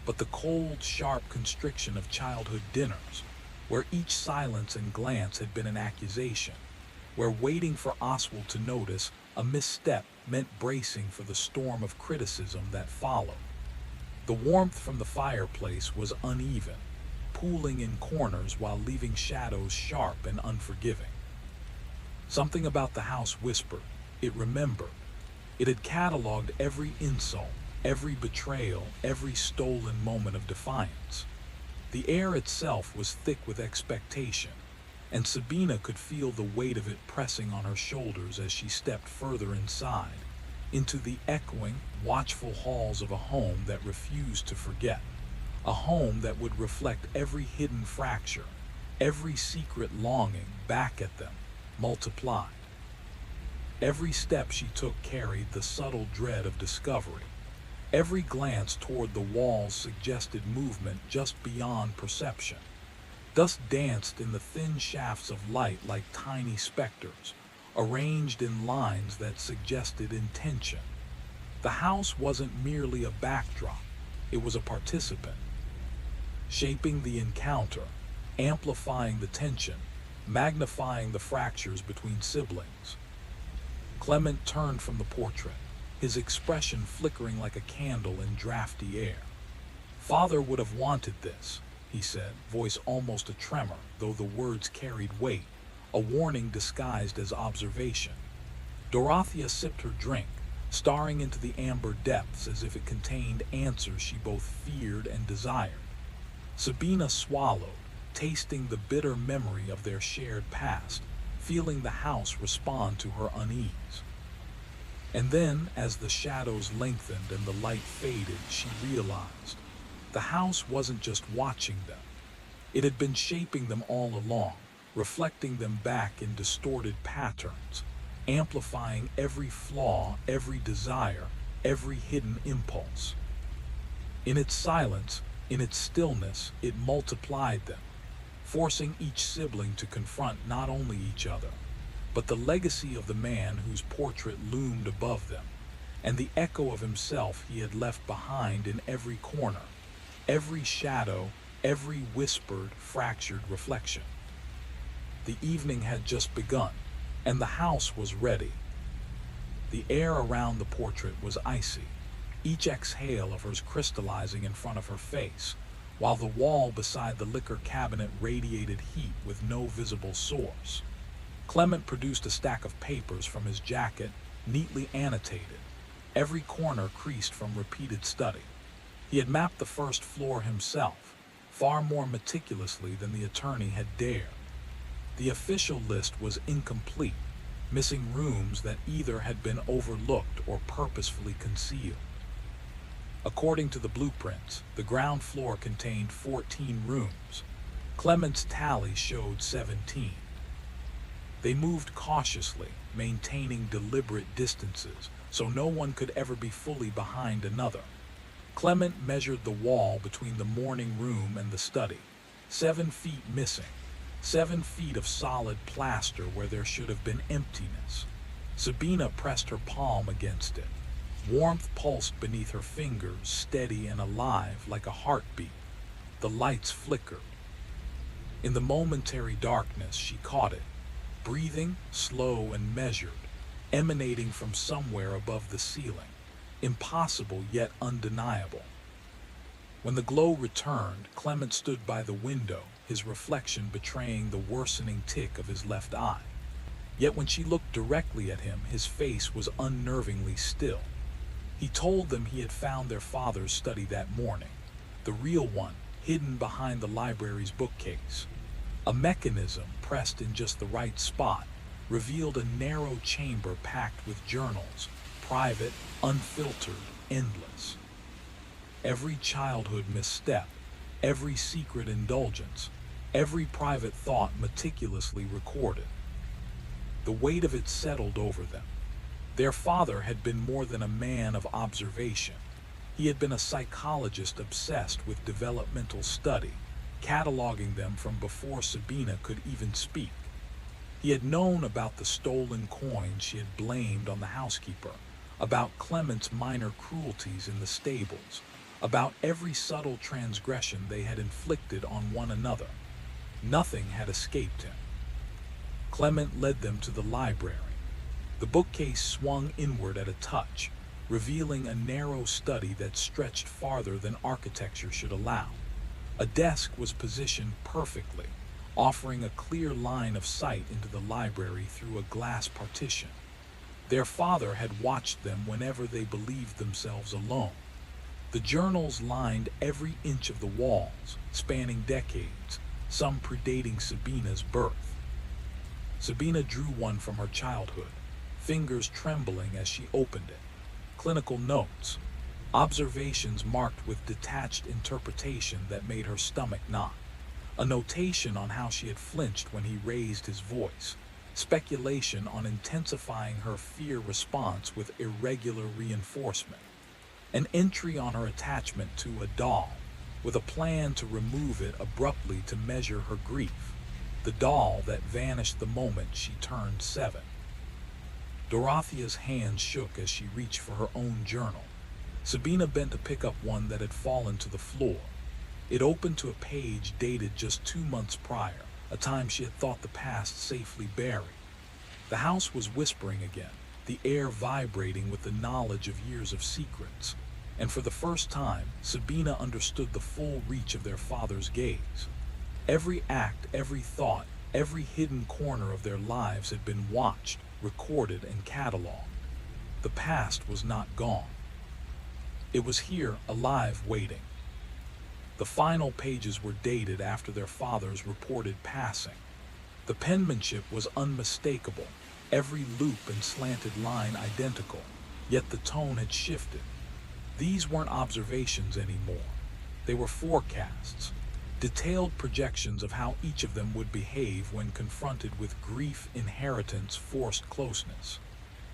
but the cold, sharp constriction of childhood dinners, where each silence and glance had been an accusation. where waiting for Oswald to notice a misstep meant bracing for the storm of criticism that followed. The warmth from the fireplace was uneven, pooling in corners while leaving shadows sharp and unforgiving. Something about the house whispered. It remembered. It had cataloged every insult, every betrayal, every stolen moment of defiance. The air itself was thick with expectation, and Sabina could feel the weight of it pressing on her shoulders as she stepped further inside, into the echoing, watchful halls of a home that refused to forget, a home that would reflect every hidden fracture, every secret longing back at them, multiplied. Every step she took carried the subtle dread of discovery. Every glance toward the walls suggested movement just beyond perception. Dust danced in the thin shafts of light like tiny specters, arranged in lines that suggested intention. The house wasn't merely a backdrop, it was a participant, shaping the encounter, amplifying the tension, magnifying the fractures between siblings. Clement turned from the portrait, his expression flickering like a candle in drafty air. "Father would have wanted this," he said, voice almost a tremor, though the words carried weight, a warning disguised as observation. Dorothea sipped her drink, staring into the amber depths as if it contained answers she both feared and desired. Sabina swallowed, tasting the bitter memory of their shared past, feeling the house respond to her unease. And then, as the shadows lengthened and the light faded, she realized the house wasn't just watching them. It had been shaping them all along, reflecting them back in distorted patterns, amplifying every flaw, every desire, every hidden impulse. In its silence, in its stillness, it multiplied them, forcing each sibling to confront not only each other, but the legacy of the man whose portrait loomed above them, and the echo of himself he had left behind in every corner, every shadow, every whispered, fractured reflection. The evening had just begun, and the house was ready. The air around the portrait was icy, each exhale of hers crystallizing in front of her face, while the wall beside the liquor cabinet radiated heat with no visible source. Clement produced a stack of papers from his jacket, neatly annotated, every corner creased from repeated study. He had mapped the first floor himself, far more meticulously than the attorney had dared. The official list was incomplete, missing rooms that either had been overlooked or purposefully concealed. According to the blueprints, the ground floor contained 14 rooms. Clement's tally showed 17. They moved cautiously, maintaining deliberate distances, so no one could ever be fully behind another. Clement measured the wall between the morning room and the study. 7 feet missing. 7 feet of solid plaster where there should have been emptiness. Sabina pressed her palm against it. Warmth pulsed beneath her fingers, steady and alive like a heartbeat. The lights flickered. In the momentary darkness, she caught it, breathing, slow and measured, emanating from somewhere above the ceiling. Impossible yet undeniable. When the glow returned, Clement stood by the window, his reflection betraying the worsening tic of his left eye. Yet when she looked directly at him, his face was unnervingly still. He told them he had found their father's study that morning, the real one, hidden behind the library's bookcase. A mechanism pressed in just the right spot revealed a narrow chamber packed with journals, private, unfiltered, endless. Every childhood misstep, every secret indulgence, every private thought meticulously recorded. The weight of it settled over them. Their father had been more than a man of observation. He had been a psychologist obsessed with developmental study, cataloging them from before Sabina could even speak. He had known about the stolen coins she had blamed on the housekeeper, about Clement's minor cruelties in the stables, about every subtle transgression they had inflicted on one another. Nothing had escaped him. Clement led them to the library. The bookcase swung inward at a touch, revealing a narrow study that stretched farther than architecture should allow. A desk was positioned perfectly, offering a clear line of sight into the library through a glass partition. Their father had watched them whenever they believed themselves alone. The journals lined every inch of the walls, spanning decades, some predating Sabina's birth. Sabina drew one from her childhood, fingers trembling as she opened it. Clinical notes, observations marked with detached interpretation that made her stomach knot. A notation on how she had flinched when he raised his voice. Speculation on intensifying her fear response with irregular reinforcement. An entry on her attachment to a doll, with a plan to remove it abruptly to measure her grief. The doll that vanished the moment she turned 7. Dorothea's hand shook as she reached for her own journal. Sabina bent to pick up one that had fallen to the floor. It opened to a page dated just 2 months prior, a time she had thought the past safely buried. The house was whispering again, the air vibrating with the knowledge of years of secrets, and for the first time, Sabina understood the full reach of their father's gaze. Every act, every thought, every hidden corner of their lives had been watched, recorded, and cataloged. The past was not gone. It was here, alive, waiting. The final pages were dated after their father's reported passing. The penmanship was unmistakable, every loop and slanted line identical, yet the tone had shifted. These weren't observations anymore. They were forecasts, detailed projections of how each of them would behave when confronted with grief, inheritance, forced closeness.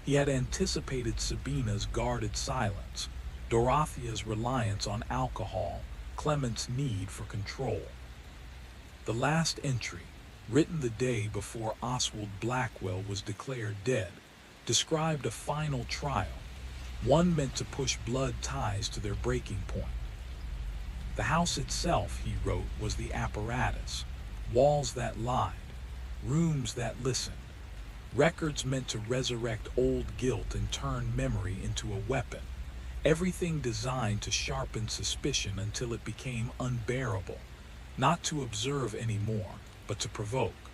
He had anticipated Sabina's guarded silence, Dorothea's reliance on alcohol, Clement's need for control. The last entry, written the day before Oswald Blackwell was declared dead, described a final trial, one meant to push blood ties to their breaking point. The house itself, he wrote, was the apparatus, walls that lied, rooms that listened, records meant to resurrect old guilt and turn memory into a weapon, everything designed to sharpen suspicion until it became unbearable, not to observe anymore, but to provoke.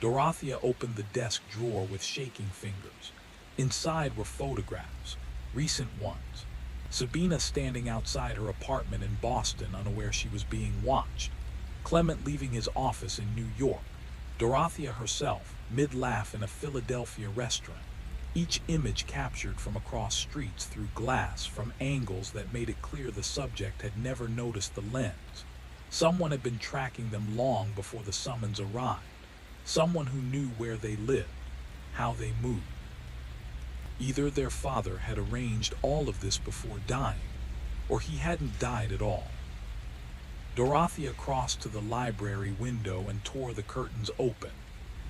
Dorothea opened the desk drawer with shaking fingers. Inside were photographs, recent ones. Sabina standing outside her apartment in Boston, unaware she was being watched. Clement leaving his office in New York. Dorothea herself, mid-laugh in a Philadelphia restaurant. Each image captured from across streets through glass from angles that made it clear the subject had never noticed the lens. Someone had been tracking them long before the summons arrived. Someone who knew where they lived, how they moved. Either their father had arranged all of this before dying, or he hadn't died at all. Dorothea crossed to the library window and tore the curtains open.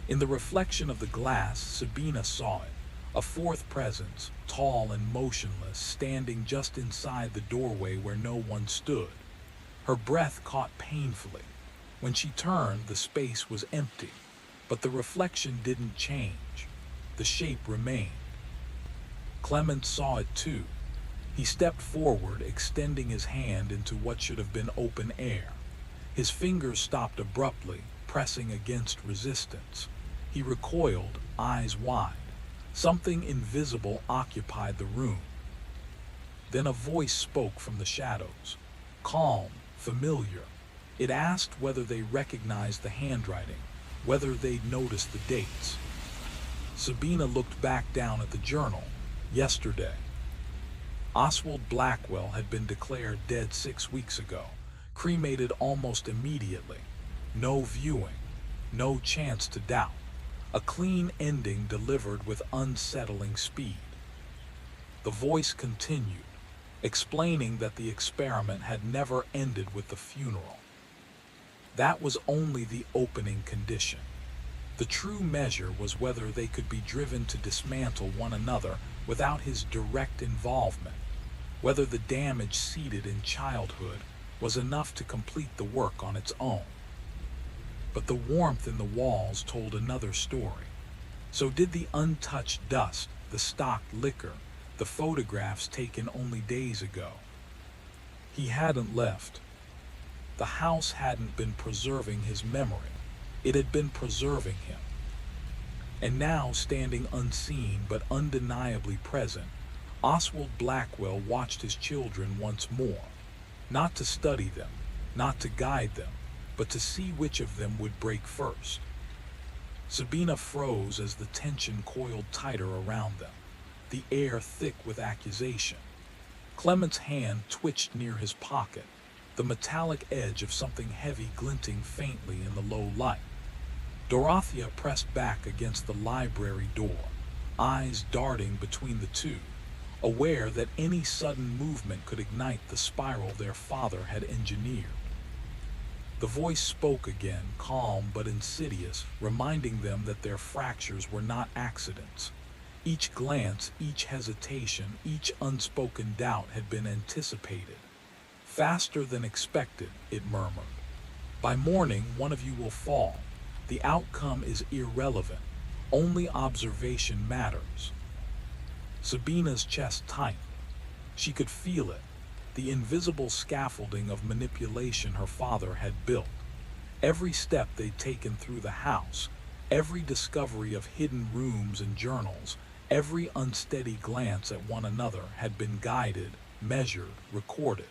In the reflection of the glass, Sabina saw it, a fourth presence, tall and motionless, standing just inside the doorway where no one stood. Her breath caught painfully. When she turned, the space was empty, but the reflection didn't change. The shape remained. Clement saw it too. He stepped forward, extending his hand into what should have been open air. His fingers stopped abruptly, pressing against resistance. He recoiled, eyes wide. Something invisible occupied the room. Then a voice spoke from the shadows, calm, familiar. It asked whether they recognized the handwriting, whether they'd noticed the dates. Sabina looked back down at the journal. Yesterday. Oswald Blackwell had been declared dead 6 weeks ago, cremated almost immediately. No viewing, no chance to doubt. A clean ending delivered with unsettling speed. The voice continued, explaining that the experiment had never ended with the funeral. That was only the opening condition. The true measure was whether they could be driven to dismantle one another without his direct involvement, whether the damage seeded in childhood was enough to complete the work on its own. but the warmth in the walls told another story. So did the untouched dust, the stocked liquor, the photographs taken only days ago. He hadn't left. The house hadn't been preserving his memory. It had been preserving him. And now, standing unseen but undeniably present, Oswald Blackwell watched his children once more, not to study them, not to guide them, but to see which of them would break first. Sabina froze as the tension coiled tighter around them, the air thick with accusation. Clement's hand twitched near his pocket, the metallic edge of something heavy glinting faintly in the low light. Dorothea pressed back against the library door, eyes darting between the two, aware that any sudden movement could ignite the spiral their father had engineered. The voice spoke again, calm but insidious, reminding them that their fractures were not accidents. Each glance, each hesitation, each unspoken doubt had been anticipated. Faster than expected, it murmured. By morning, one of you will fall. The outcome is irrelevant. Only observation matters. Sabina's chest tightened. She could feel it, the invisible scaffolding of manipulation her father had built. Every step they'd taken through the house, every discovery of hidden rooms and journals, every unsteady glance at one another had been guided, measured, recorded.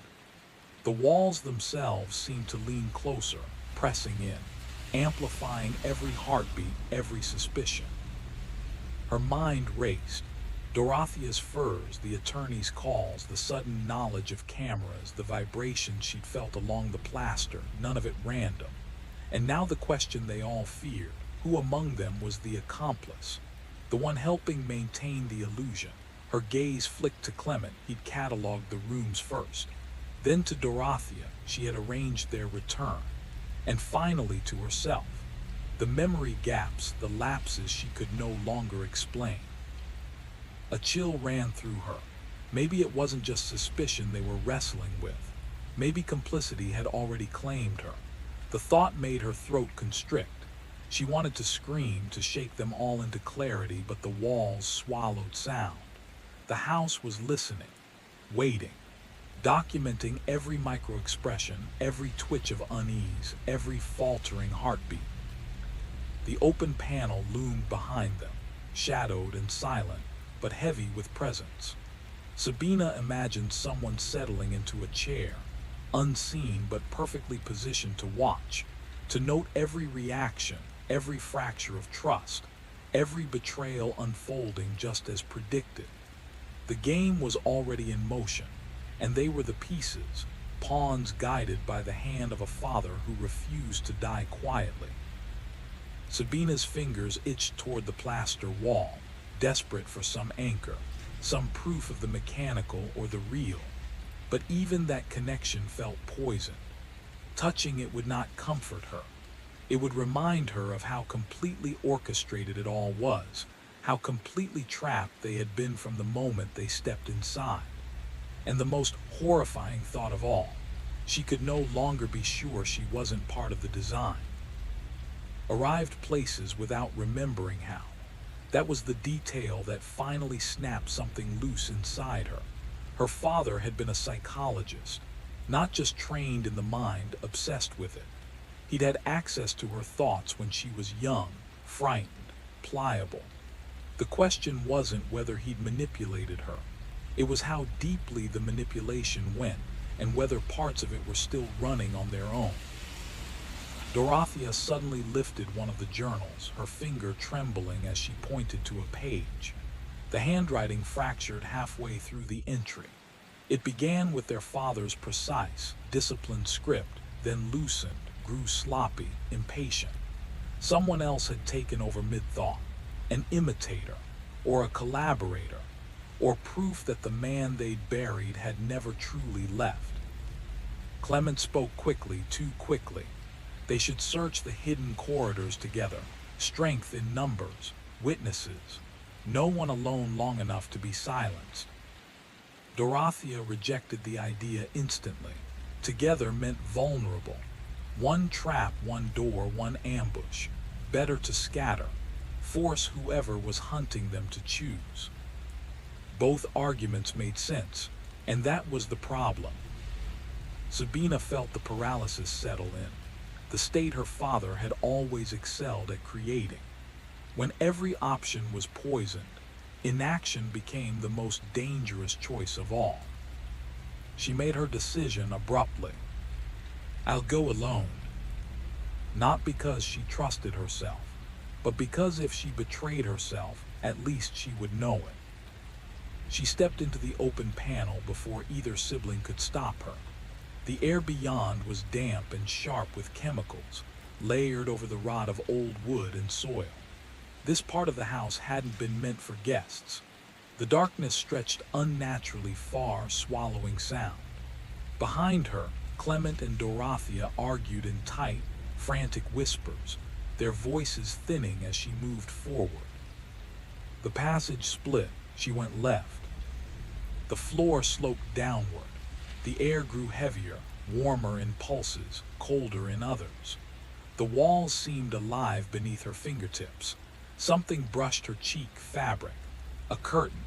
The walls themselves seemed to lean closer, pressing in, amplifying every heartbeat, every suspicion. Her mind raced. Dorothea's furs, the attorney's calls, the sudden knowledge of cameras, the vibrations she'd felt along the plaster, none of it random. And now the question they all feared, who among them was the accomplice? The one helping maintain the illusion. Her gaze flicked to Clement. He'd cataloged the rooms first. Then to Dorothea, she had arranged their return. And finally to herself. The memory gaps, the lapses she could no longer explain. A chill ran through her. Maybe it wasn't just suspicion they were wrestling with. Maybe complicity had already claimed her. The thought made her throat constrict. She wanted to scream, to shake them all into clarity, but the walls swallowed sound. The house was listening, waiting, documenting every micro-expression, every twitch of unease, every faltering heartbeat. The open panel loomed behind them, shadowed and silent, but heavy with presence. Sabina imagined someone settling into a chair, unseen but perfectly positioned to watch, to note every reaction, every fracture of trust, every betrayal unfolding just as predicted. The game was already in motion, and they were the pieces, pawns guided by the hand of a father who refused to die quietly. Sabina's fingers itched toward the plaster wall, desperate for some anchor, some proof of the mechanical or the real. But even that connection felt poisoned. Touching it would not comfort her. It would remind her of how completely orchestrated it all was, how completely trapped they had been from the moment they stepped inside. And the most horrifying thought of all, she could no longer be sure she wasn't part of the design. Arrived places without remembering how. That was the detail that finally snapped something loose inside her. Her father had been a psychologist, not just trained in the mind, obsessed with it. He'd had access to her thoughts when she was young, frightened, pliable. The question wasn't whether he'd manipulated her. It was how deeply the manipulation went, and whether parts of it were still running on their own. Dorothea suddenly lifted one of the journals, her finger trembling as she pointed to a page. The handwriting fractured halfway through the entry. It began with their father's precise, disciplined script, then loosened, grew sloppy, impatient. Someone else had taken over mid-thought, an imitator, or a collaborator, or proof that the man they'd buried had never truly left. Clement spoke quickly, too quickly. They should search the hidden corridors together, strength in numbers, witnesses, no one alone long enough to be silenced. Dorothea rejected the idea instantly. Together meant vulnerable. One trap, one door, one ambush. Better to scatter, force whoever was hunting them to choose. Both arguments made sense, and that was the problem. Sabina felt the paralysis settle in, the state her father had always excelled at creating. When every option was poisoned, inaction became the most dangerous choice of all. She made her decision abruptly. I'll go alone. Not because she trusted herself, but because if she betrayed herself, at least she would know it. She stepped into the open panel before either sibling could stop her. The air beyond was damp and sharp with chemicals, layered over the rot of old wood and soil. This part of the house hadn't been meant for guests. The darkness stretched unnaturally far, swallowing sound. Behind her, Clement and Dorothea argued in tight, frantic whispers, their voices thinning as she moved forward. The passage split. She went left. The floor sloped downward. The air grew heavier, warmer in pulses, colder in others. The walls seemed alive beneath her fingertips. Something brushed her cheek fabric. A curtain.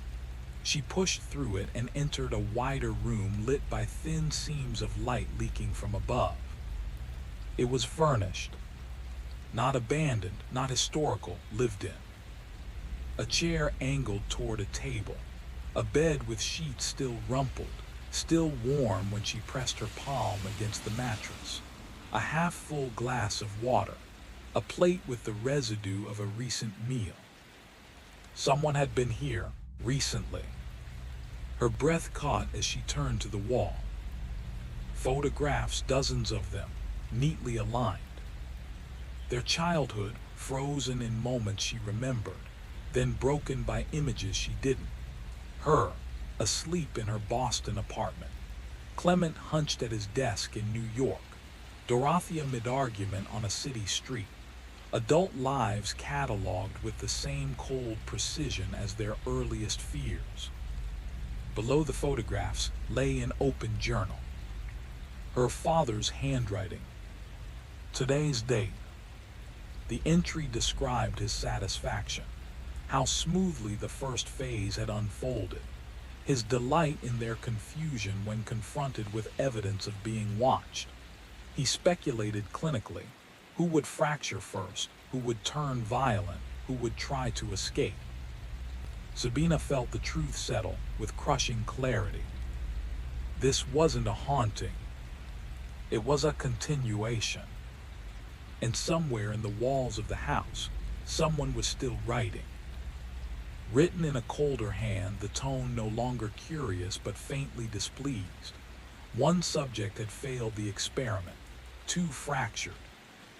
She pushed through it and entered a wider room lit by thin seams of light leaking from above. It was furnished. Not abandoned, not historical, lived in. A chair angled toward a table. A bed with sheets still rumpled, still warm when she pressed her palm against the mattress. A half-full glass of water. A plate with the residue of a recent meal. Someone had been here, recently. Her breath caught as she turned to the wall. Photographs, dozens of them, neatly aligned. Their childhood, frozen in moments she remembered, then broken by images she didn't. Her, asleep in her Boston apartment. Clement hunched at his desk in New York. Dorothea mid-argument on a city street. Adult lives cataloged with the same cold precision as their earliest fears. Below the photographs lay an open journal. Her father's handwriting. Today's date. The entry described his satisfaction, how smoothly the first phase had unfolded, his delight in their confusion when confronted with evidence of being watched. He speculated clinically. Who would fracture first? Who would turn violent? Who would try to escape? Sabina felt the truth settle with crushing clarity. This wasn't a haunting. It was a continuation. And somewhere in the walls of the house, someone was still writing. Written in a colder hand, the tone no longer curious but faintly displeased. One subject had failed the experiment, too fractured,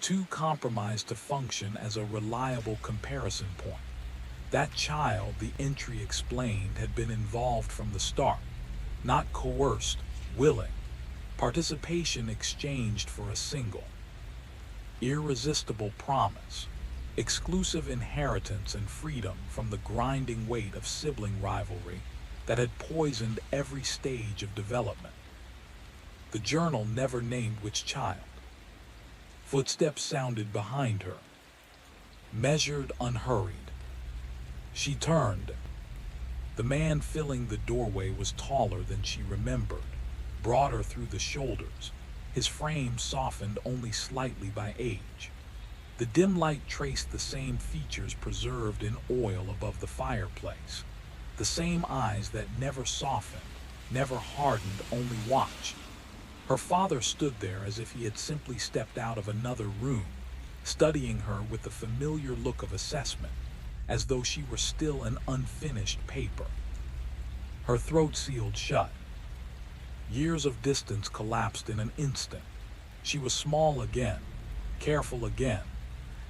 too compromised to function as a reliable comparison point. That child, the entry explained, had been involved from the start, not coerced, willing. Participation exchanged for a single, irresistible promise, exclusive inheritance and freedom from the grinding weight of sibling rivalry that had poisoned every stage of development. The journal never named which child. Footsteps sounded behind her, measured, unhurried. She turned. The man filling the doorway was taller than she remembered, broader through the shoulders, his frame softened only slightly by age. The dim light traced the same features preserved in oil above the fireplace, the same eyes that never softened, never hardened, only watched. Her father stood there as if he had simply stepped out of another room, studying her with the familiar look of assessment, as though she were still an unfinished paper. Her throat sealed shut. Years of distance collapsed in an instant. She was small again, careful again,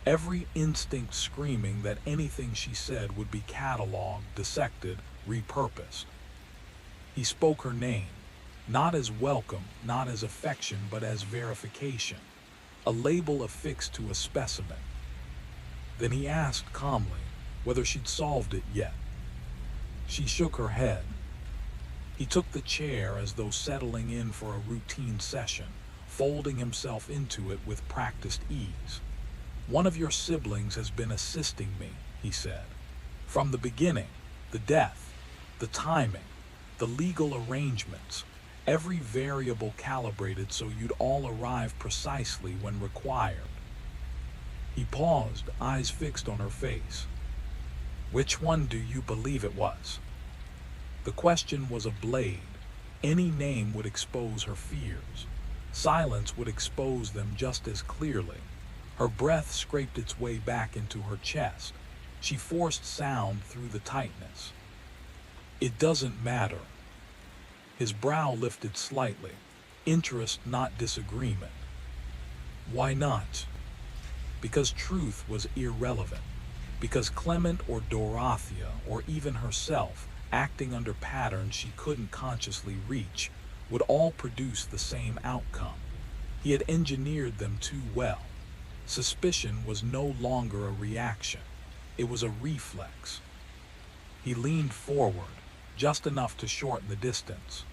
every instinct screaming that anything she said would be catalogued, dissected, repurposed. He spoke her name, not as welcome, not as affection, but as verification, a label affixed to a specimen. Then he asked calmly whether she'd solved it yet. She shook her head. He took the chair as though settling in for a routine session, folding himself into it with practiced ease. "One of your siblings has been assisting me," he said. "From the beginning, the death, the timing, the legal arrangements, every variable calibrated so you'd all arrive precisely when required." He paused, eyes fixed on her face. "Which one do you believe it was?" The question was a blade. Any name would expose her fears. Silence would expose them just as clearly. Her breath scraped its way back into her chest. She forced sound through the tightness. "It doesn't matter." His brow lifted slightly, interest not disagreement. "Why not?" Because truth was irrelevant. Because Clement or Dorothea or even herself, acting under patterns she couldn't consciously reach, would all produce the same outcome. He had engineered them too well. Suspicion was no longer a reaction. It was a reflex. He leaned forward, just enough to shorten the distance.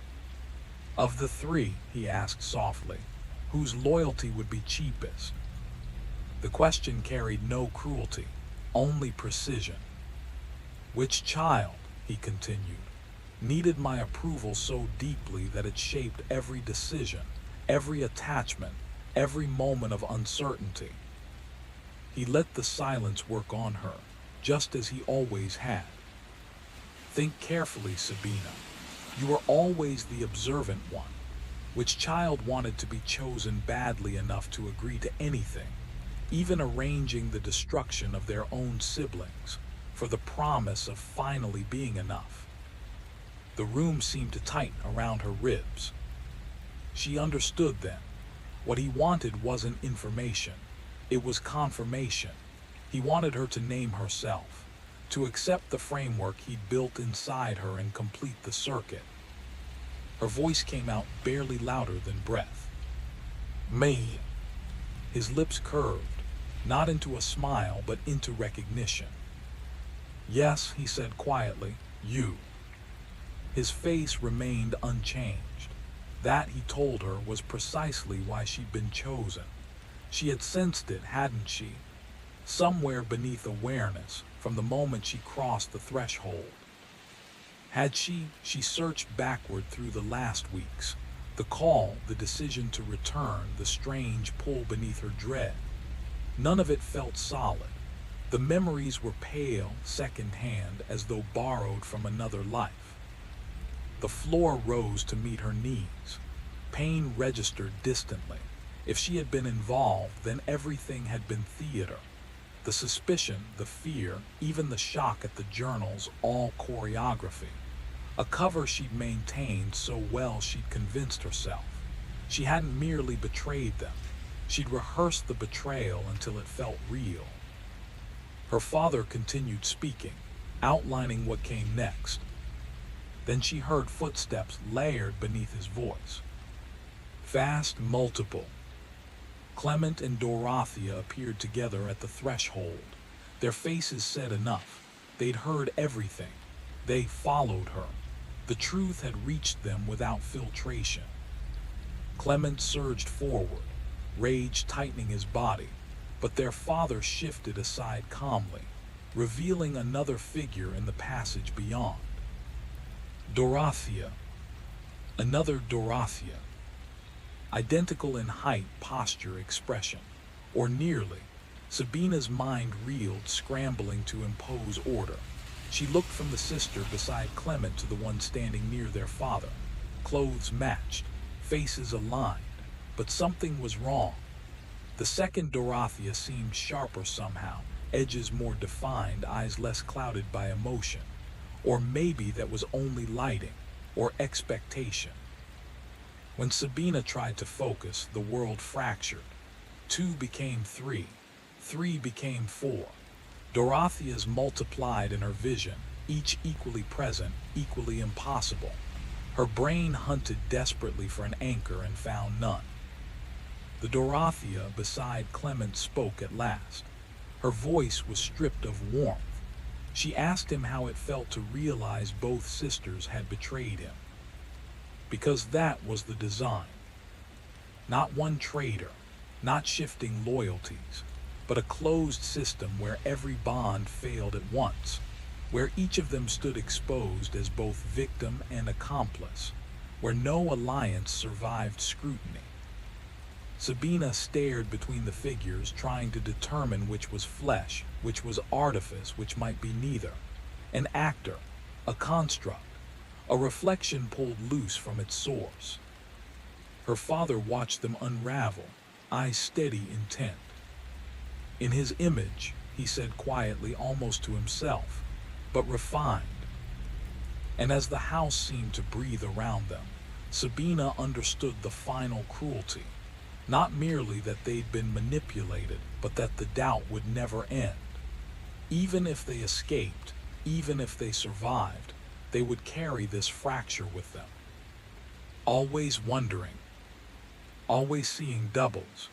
"Of the three," he asked softly, "whose loyalty would be cheapest?" The question carried no cruelty, only precision. "Which child," he continued, "needed my approval so deeply that it shaped every decision, every attachment, every moment of uncertainty?" He let the silence work on her, just as he always had. "Think carefully, Sabina. You were always the observant one. Which child wanted to be chosen badly enough to agree to anything, even arranging the destruction of their own siblings, for the promise of finally being enough?" The room seemed to tighten around her ribs. She understood then. What he wanted wasn't information. It was confirmation. He wanted her to name herself, to accept the framework he'd built inside her and complete the circuit. Her voice came out barely louder than breath. "Me." His lips curved, not into a smile but into recognition. "Yes," he said quietly, "you." His face remained unchanged. That, he told her, was precisely why she'd been chosen. She had sensed it, hadn't she? Somewhere beneath awareness, from the moment she crossed the threshold. Had she searched backward through the last weeks. The call, the decision to return, the strange pull beneath her dread. None of it felt solid. The memories were pale, second-hand, as though borrowed from another life. The floor rose to meet her knees. Pain registered distantly. If she had been involved, then everything had been theater. The suspicion, the fear, even the shock at the journals, all choreography. A cover she'd maintained so well she'd convinced herself. She hadn't merely betrayed them. She'd rehearsed the betrayal until it felt real. Her father continued speaking, outlining what came next. Then she heard footsteps layered beneath his voice. Fast, multiple. Clement and Dorothea appeared together at the threshold. Their faces said enough. They'd heard everything. They followed her. The truth had reached them without filtration. Clement surged forward, rage tightening his body, but their father shifted aside calmly, revealing another figure in the passage beyond. Dorothea. Another Dorothea. Identical in height, posture, expression, or nearly. Sabina's mind reeled, scrambling to impose order. She looked from the sister beside Clement to the one standing near their father. Clothes matched, faces aligned, but something was wrong. The second Dorothea seemed sharper somehow, edges more defined, eyes less clouded by emotion. Or maybe that was only lighting, or expectation. When Sabina tried to focus, the world fractured. 2 became 3. 3 became 4. Dorothea's multiplied in her vision, each equally present, equally impossible. Her brain hunted desperately for an anchor and found none. The Dorothea beside Clement spoke at last. Her voice was stripped of warmth. She asked him how it felt to realize both sisters had betrayed him. Because that was the design. Not one traitor, not shifting loyalties, but a closed system where every bond failed at once, where each of them stood exposed as both victim and accomplice, where no alliance survived scrutiny. Sabina stared between the figures, trying to determine which was flesh, which was artifice, which might be neither. An actor, a construct, a reflection pulled loose from its source. Her father watched them unravel, eyes steady, intent. In his image, he said quietly, almost to himself, but refined. And as the house seemed to breathe around them, Sabina understood the final cruelty. Not merely that they'd been manipulated, but that the doubt would never end. Even if they escaped, even if they survived, they would carry this fracture with them. Always wondering, always seeing doubles,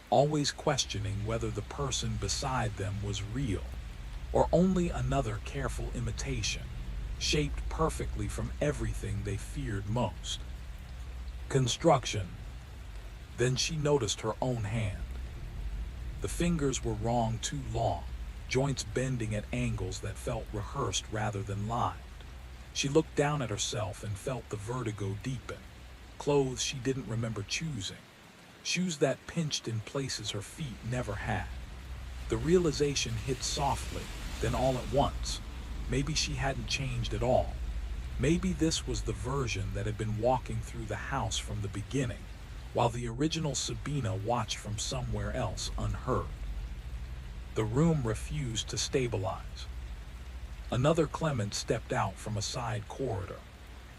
always questioning whether the person beside them was real, or only another careful imitation, shaped perfectly from everything they feared most. Construction. Then she noticed her own hand. The fingers were wrong, too long, joints bending at angles that felt rehearsed rather than lived. She looked down at herself and felt the vertigo deepen. Clothes she didn't remember choosing. Shoes that pinched in places her feet never had. The realization hit softly, then all at once. Maybe she hadn't changed at all. Maybe this was the version that had been walking through the house from the beginning, while the original Sabina watched from somewhere else unheard. The room refused to stabilize. Another Clement stepped out from a side corridor.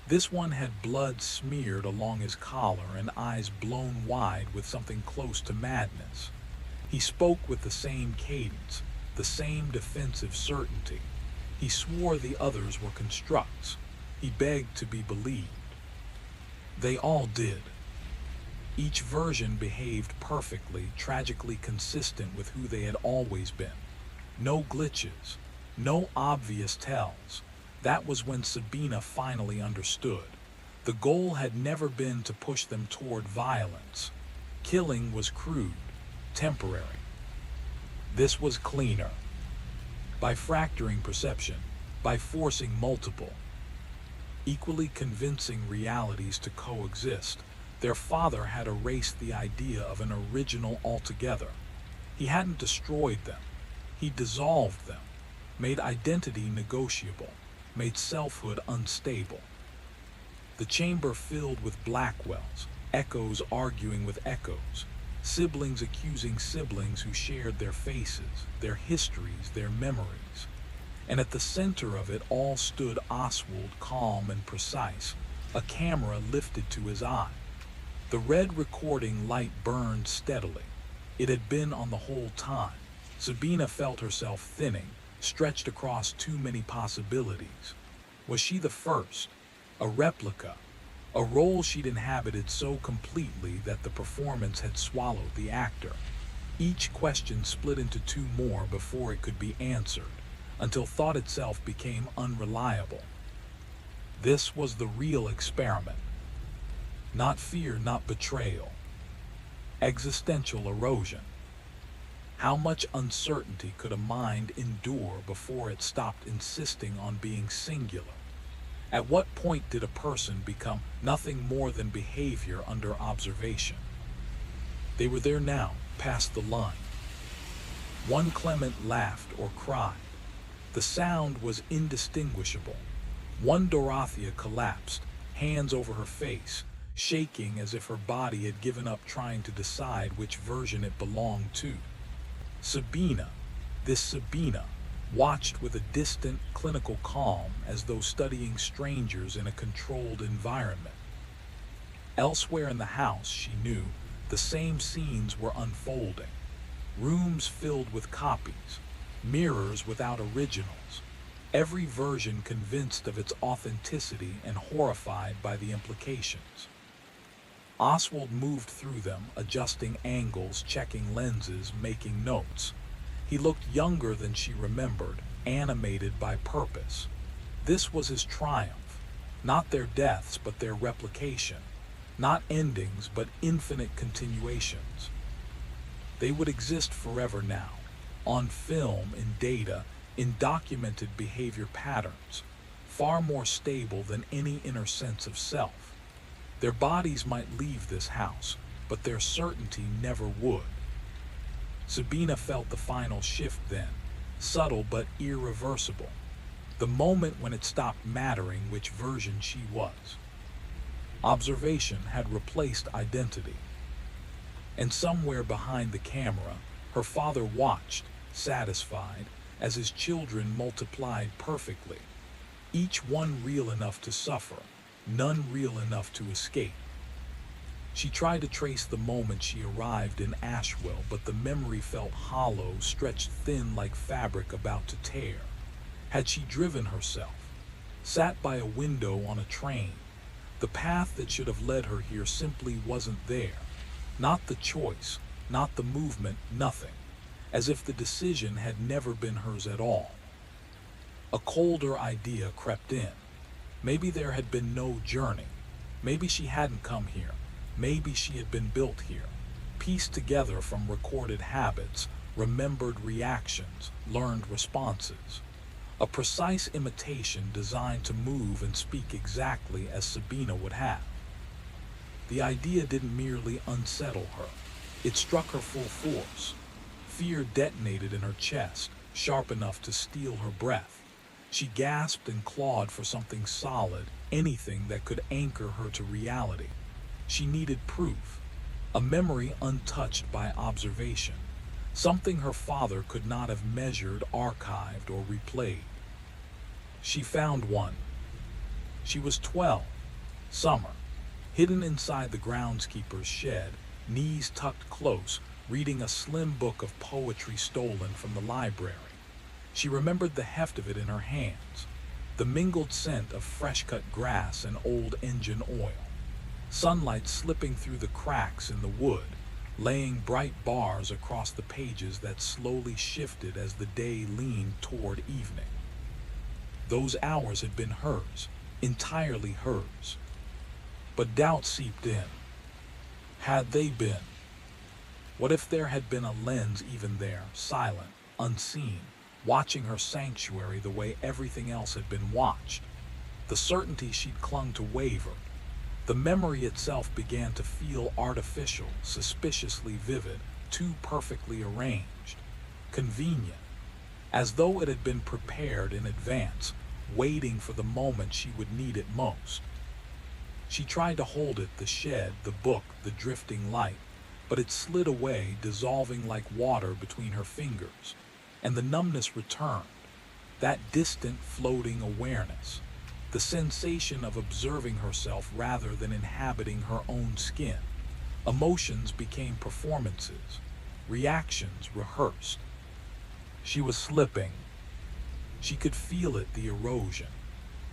This one had blood smeared along his collar and eyes blown wide with something close to madness. He spoke with the same cadence, the same defensive certainty. He swore the others were constructs. He begged to be believed. They all did. Each version behaved perfectly, tragically consistent with who they had always been. No glitches, no obvious tells. That was when Sabina finally understood. The goal had never been to push them toward violence. Killing was crude, temporary. This was cleaner. By fracturing perception, by forcing multiple, equally convincing realities to coexist, their father had erased the idea of an original altogether. He hadn't destroyed them. He dissolved them, made identity negotiable, made selfhood unstable. The chamber filled with Blackwells, echoes arguing with echoes, siblings accusing siblings who shared their faces, their histories, their memories. And at the center of it all stood Oswald, calm and precise, a camera lifted to his eye. The red recording light burned steadily. It had been on the whole time. Sabina felt herself thinning, stretched across too many possibilities. Was she the first? A replica? A role she'd inhabited so completely that the performance had swallowed the actor. Each question split into two more before it could be answered, until thought itself became unreliable. This was the real experiment. Not fear, not betrayal. Existential erosion. How much uncertainty could a mind endure before it stopped insisting on being singular? At what point did a person become nothing more than behavior under observation? They were there now, past the line. One Clement laughed or cried. The sound was indistinguishable. One Dorothea collapsed, hands over her face, shaking as if her body had given up trying to decide which version it belonged to. Sabina, this Sabina, watched with a distant, clinical calm as though studying strangers in a controlled environment. Elsewhere in the house, she knew, the same scenes were unfolding. Rooms filled with copies, mirrors without originals, every version convinced of its authenticity and horrified by the implications. Oswald moved through them, adjusting angles, checking lenses, making notes. He looked younger than she remembered, animated by purpose. This was his triumph. Not their deaths, but their replication. Not endings, but infinite continuations. They would exist forever now, on film, in data, in documented behavior patterns, far more stable than any inner sense of self. Their bodies might leave this house, but their certainty never would. Sabina felt the final shift then, subtle but irreversible. The moment when it stopped mattering which version she was. Observation had replaced identity. And somewhere behind the camera, her father watched, satisfied, as his children multiplied perfectly, each one real enough to suffer, none real enough to escape. She tried to trace the moment she arrived in Ashwell, but the memory felt hollow, stretched thin like fabric about to tear. Had she driven herself, sat by a window on a train, the path that should have led her here simply wasn't there. Not the choice, not the movement, nothing. As if the decision had never been hers at all. A colder idea crept in. Maybe there had been no journey. Maybe she hadn't come here. Maybe she had been built here, pieced together from recorded habits, remembered reactions, learned responses. A precise imitation designed to move and speak exactly as Sabina would have. The idea didn't merely unsettle her. It struck her full force. Fear detonated in her chest, sharp enough to steal her breath. She gasped and clawed for something solid, anything that could anchor her to reality. She needed proof, a memory untouched by observation, something her father could not have measured, archived, or replayed. She found one. She was 12, summer, hidden inside the groundskeeper's shed, knees tucked close, reading a slim book of poetry stolen from the library. She remembered the heft of it in her hands, the mingled scent of fresh-cut grass and old engine oil, sunlight slipping through the cracks in the wood, laying bright bars across the pages that slowly shifted as the day leaned toward evening. Those hours had been hers, entirely hers. But doubt seeped in. Had they been? What if there had been a lens even there, silent, unseen, watching her sanctuary the way everything else had been watched? The certainty she'd clung to wavered. The memory itself began to feel artificial, suspiciously vivid, too perfectly arranged, convenient, as though it had been prepared in advance, waiting for the moment she would need it most. She tried to hold it, the shed, the book, the drifting light, but it slid away, dissolving like water between her fingers, and the numbness returned, that distant, floating awareness, the sensation of observing herself rather than inhabiting her own skin. Emotions became performances, reactions rehearsed. She was slipping. She could feel it, the erosion.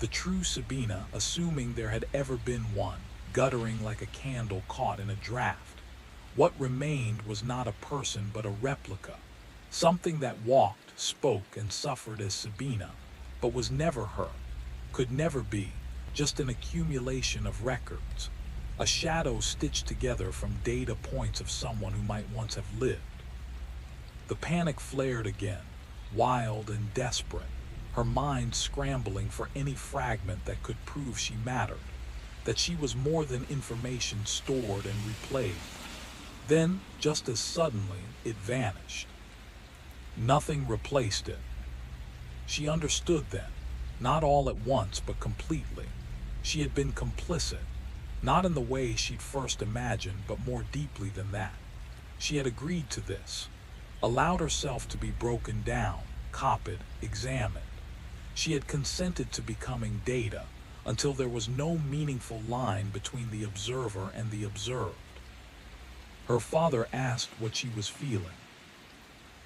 The true Sabina, assuming there had ever been one, guttering like a candle caught in a draft. What remained was not a person but a replica, something that walked, spoke, and suffered as Sabina, but was never her, could never be, just an accumulation of records, a shadow stitched together from data points of someone who might once have lived. The panic flared again, wild and desperate, her mind scrambling for any fragment that could prove she mattered, that she was more than information stored and replayed. Then, just as suddenly, it vanished. Nothing replaced it. She understood then, not all at once, but completely. She had been complicit, not in the way she'd first imagined, but more deeply than that. She had agreed to this, allowed herself to be broken down, copied, examined. She had consented to becoming data until there was no meaningful line between the observer and the observed. Her father asked what she was feeling.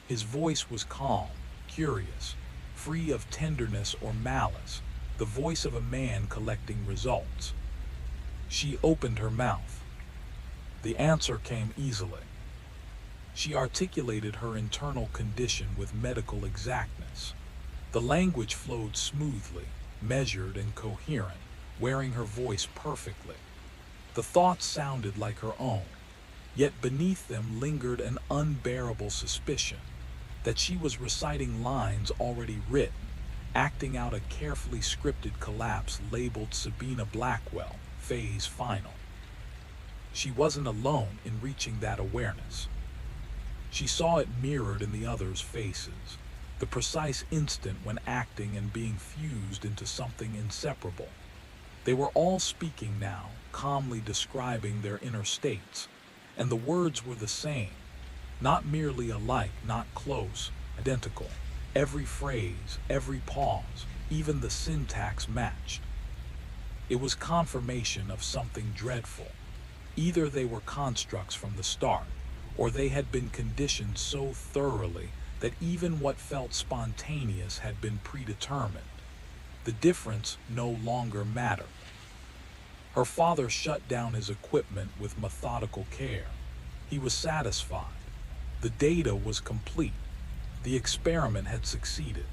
His voice was calm, curious, free of tenderness or malice, the voice of a man collecting results. She opened her mouth. The answer came easily. She articulated her internal condition with medical exactness. The language flowed smoothly, measured and coherent, wearing her voice perfectly. The thoughts sounded like her own, yet beneath them lingered an unbearable suspicion that she was reciting lines already written, acting out a carefully scripted collapse labeled Sabina Blackwell, Phase Final. She wasn't alone in reaching that awareness. She saw it mirrored in the others' faces, the precise instant when acting and being fused into something inseparable. They were all speaking now, calmly describing their inner states, and the words were the same, not merely alike, not close, identical. Every phrase, every pause, even the syntax matched. It was confirmation of something dreadful. Either they were constructs from the start, or they had been conditioned so thoroughly that even what felt spontaneous had been predetermined. The difference no longer mattered. Her father shut down his equipment with methodical care. He was satisfied. The data was complete. The experiment had succeeded.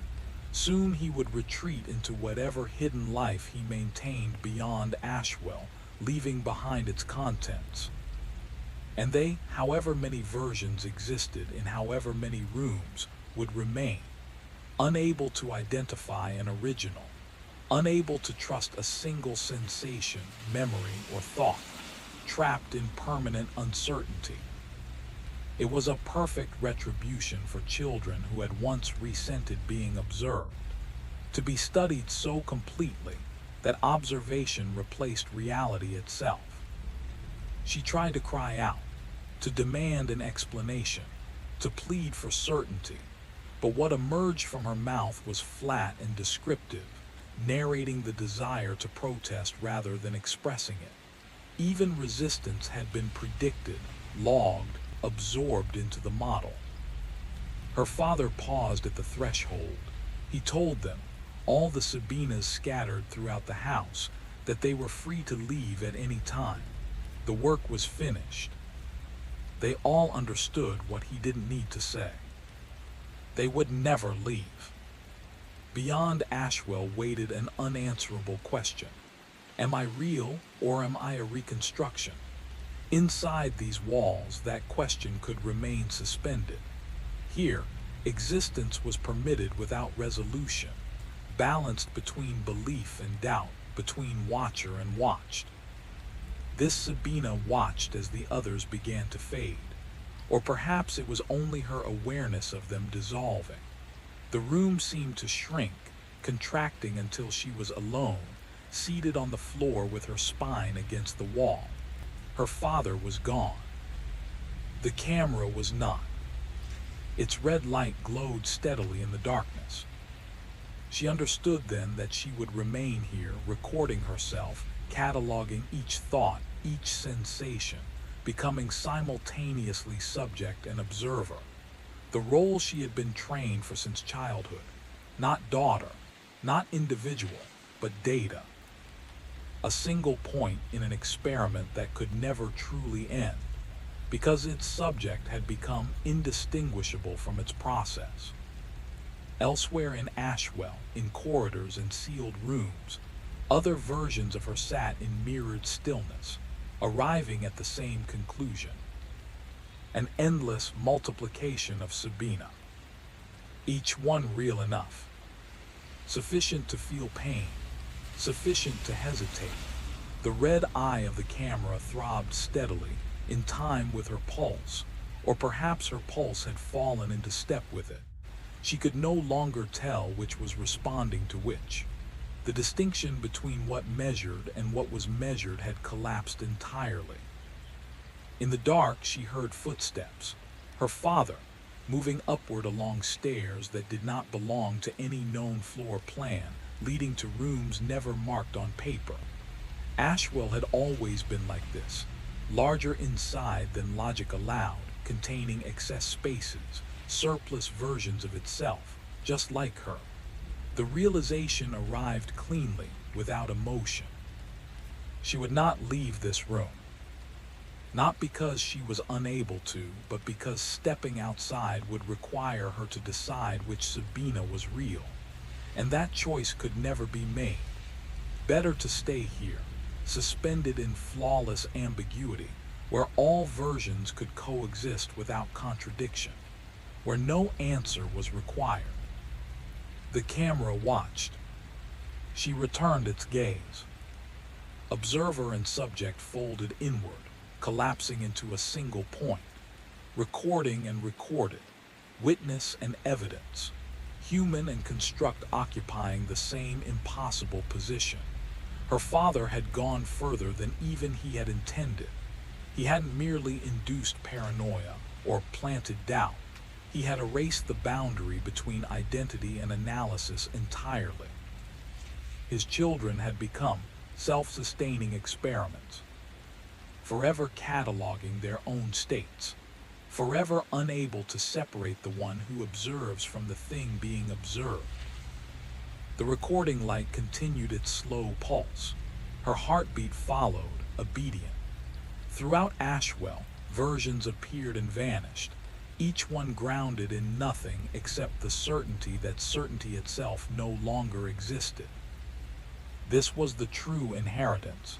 Soon he would retreat into whatever hidden life he maintained beyond Ashwell, leaving behind its contents. And they, however many versions existed in however many rooms, would remain, unable to identify an original, unable to trust a single sensation, memory, or thought, trapped in permanent uncertainty. It was a perfect retribution for children who had once resented being observed, to be studied so completely that observation replaced reality itself. She tried to cry out, to demand an explanation, to plead for certainty, but what emerged from her mouth was flat and descriptive, narrating the desire to protest rather than expressing it. Even resistance had been predicted, logged, absorbed into the model. Her father paused at the threshold. He told them, all the Sabinas scattered throughout the house, that they were free to leave at any time. The work was finished. They all understood what he didn't need to say. They would never leave. Beyond Ashwell waited an unanswerable question. Am I real, or am I a reconstruction? Inside these walls, that question could remain suspended. Here, existence was permitted without resolution, balanced between belief and doubt, between watcher and watched. This Sabina watched as the others began to fade, or perhaps it was only her awareness of them dissolving. The room seemed to shrink, contracting until she was alone, seated on the floor with her spine against the wall. Her father was gone. The camera was not. Its red light glowed steadily in the darkness. She understood then that she would remain here, recording herself, cataloging each thought, each sensation, becoming simultaneously subject and observer. The role she had been trained for since childhood. Not daughter, not individual, but data. A single point in an experiment that could never truly end, because its subject had become indistinguishable from its process. Elsewhere in Ashwell, in corridors and sealed rooms, other versions of her sat in mirrored stillness, arriving at the same conclusion. An endless multiplication of Sabina. Each one real enough. Sufficient to feel pain, sufficient to hesitate. The red eye of the camera throbbed steadily, in time with her pulse, or perhaps her pulse had fallen into step with it. She could no longer tell which was responding to which. The distinction between what measured and what was measured had collapsed entirely. In the dark, she heard footsteps. Her father, moving upward along stairs that did not belong to any known floor plan, leading to rooms never marked on paper. Ashwell had always been like this, larger inside than logic allowed, containing excess spaces, surplus versions of itself, just like her. The realization arrived cleanly, without emotion. She would not leave this room. Not because she was unable to, but because stepping outside would require her to decide which Sabina was real. And that choice could never be made. Better to stay here, suspended in flawless ambiguity, where all versions could coexist without contradiction, where no answer was required. The camera watched. She returned its gaze. Observer and subject folded inward, collapsing into a single point. Recording and recorded, witness and evidence, human and construct occupying the same impossible position. Her father had gone further than even he had intended. He hadn't merely induced paranoia or planted doubt. He had erased the boundary between identity and analysis entirely. His children had become self-sustaining experiments, forever cataloging their own states, forever unable to separate the one who observes from the thing being observed. The recording light continued its slow pulse. Her heartbeat followed, obedient. Throughout Ashwell, versions appeared and vanished, each one grounded in nothing except the certainty that certainty itself no longer existed. This was the true inheritance.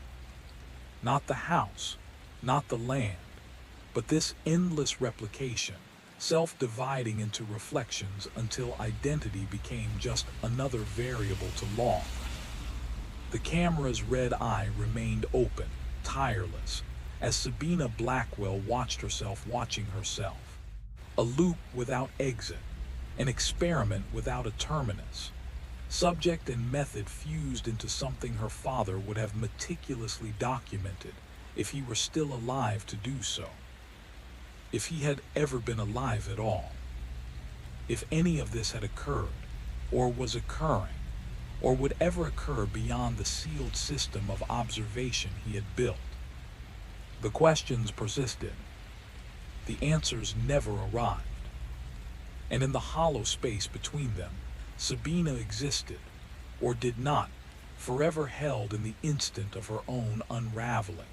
Not the house, not the land, but this endless replication, self-dividing into reflections until identity became just another variable to log. The camera's red eye remained open, tireless, as Sabina Blackwell watched herself watching herself. A loop without exit, an experiment without a terminus. Subject and method fused into something her father would have meticulously documented if he were still alive to do so. If he had ever been alive at all. If any of this had occurred, or was occurring, or would ever occur beyond the sealed system of observation he had built. The questions persisted. The answers never arrived. And in the hollow space between them, Sabina existed, or did not, forever held in the instant of her own unraveling.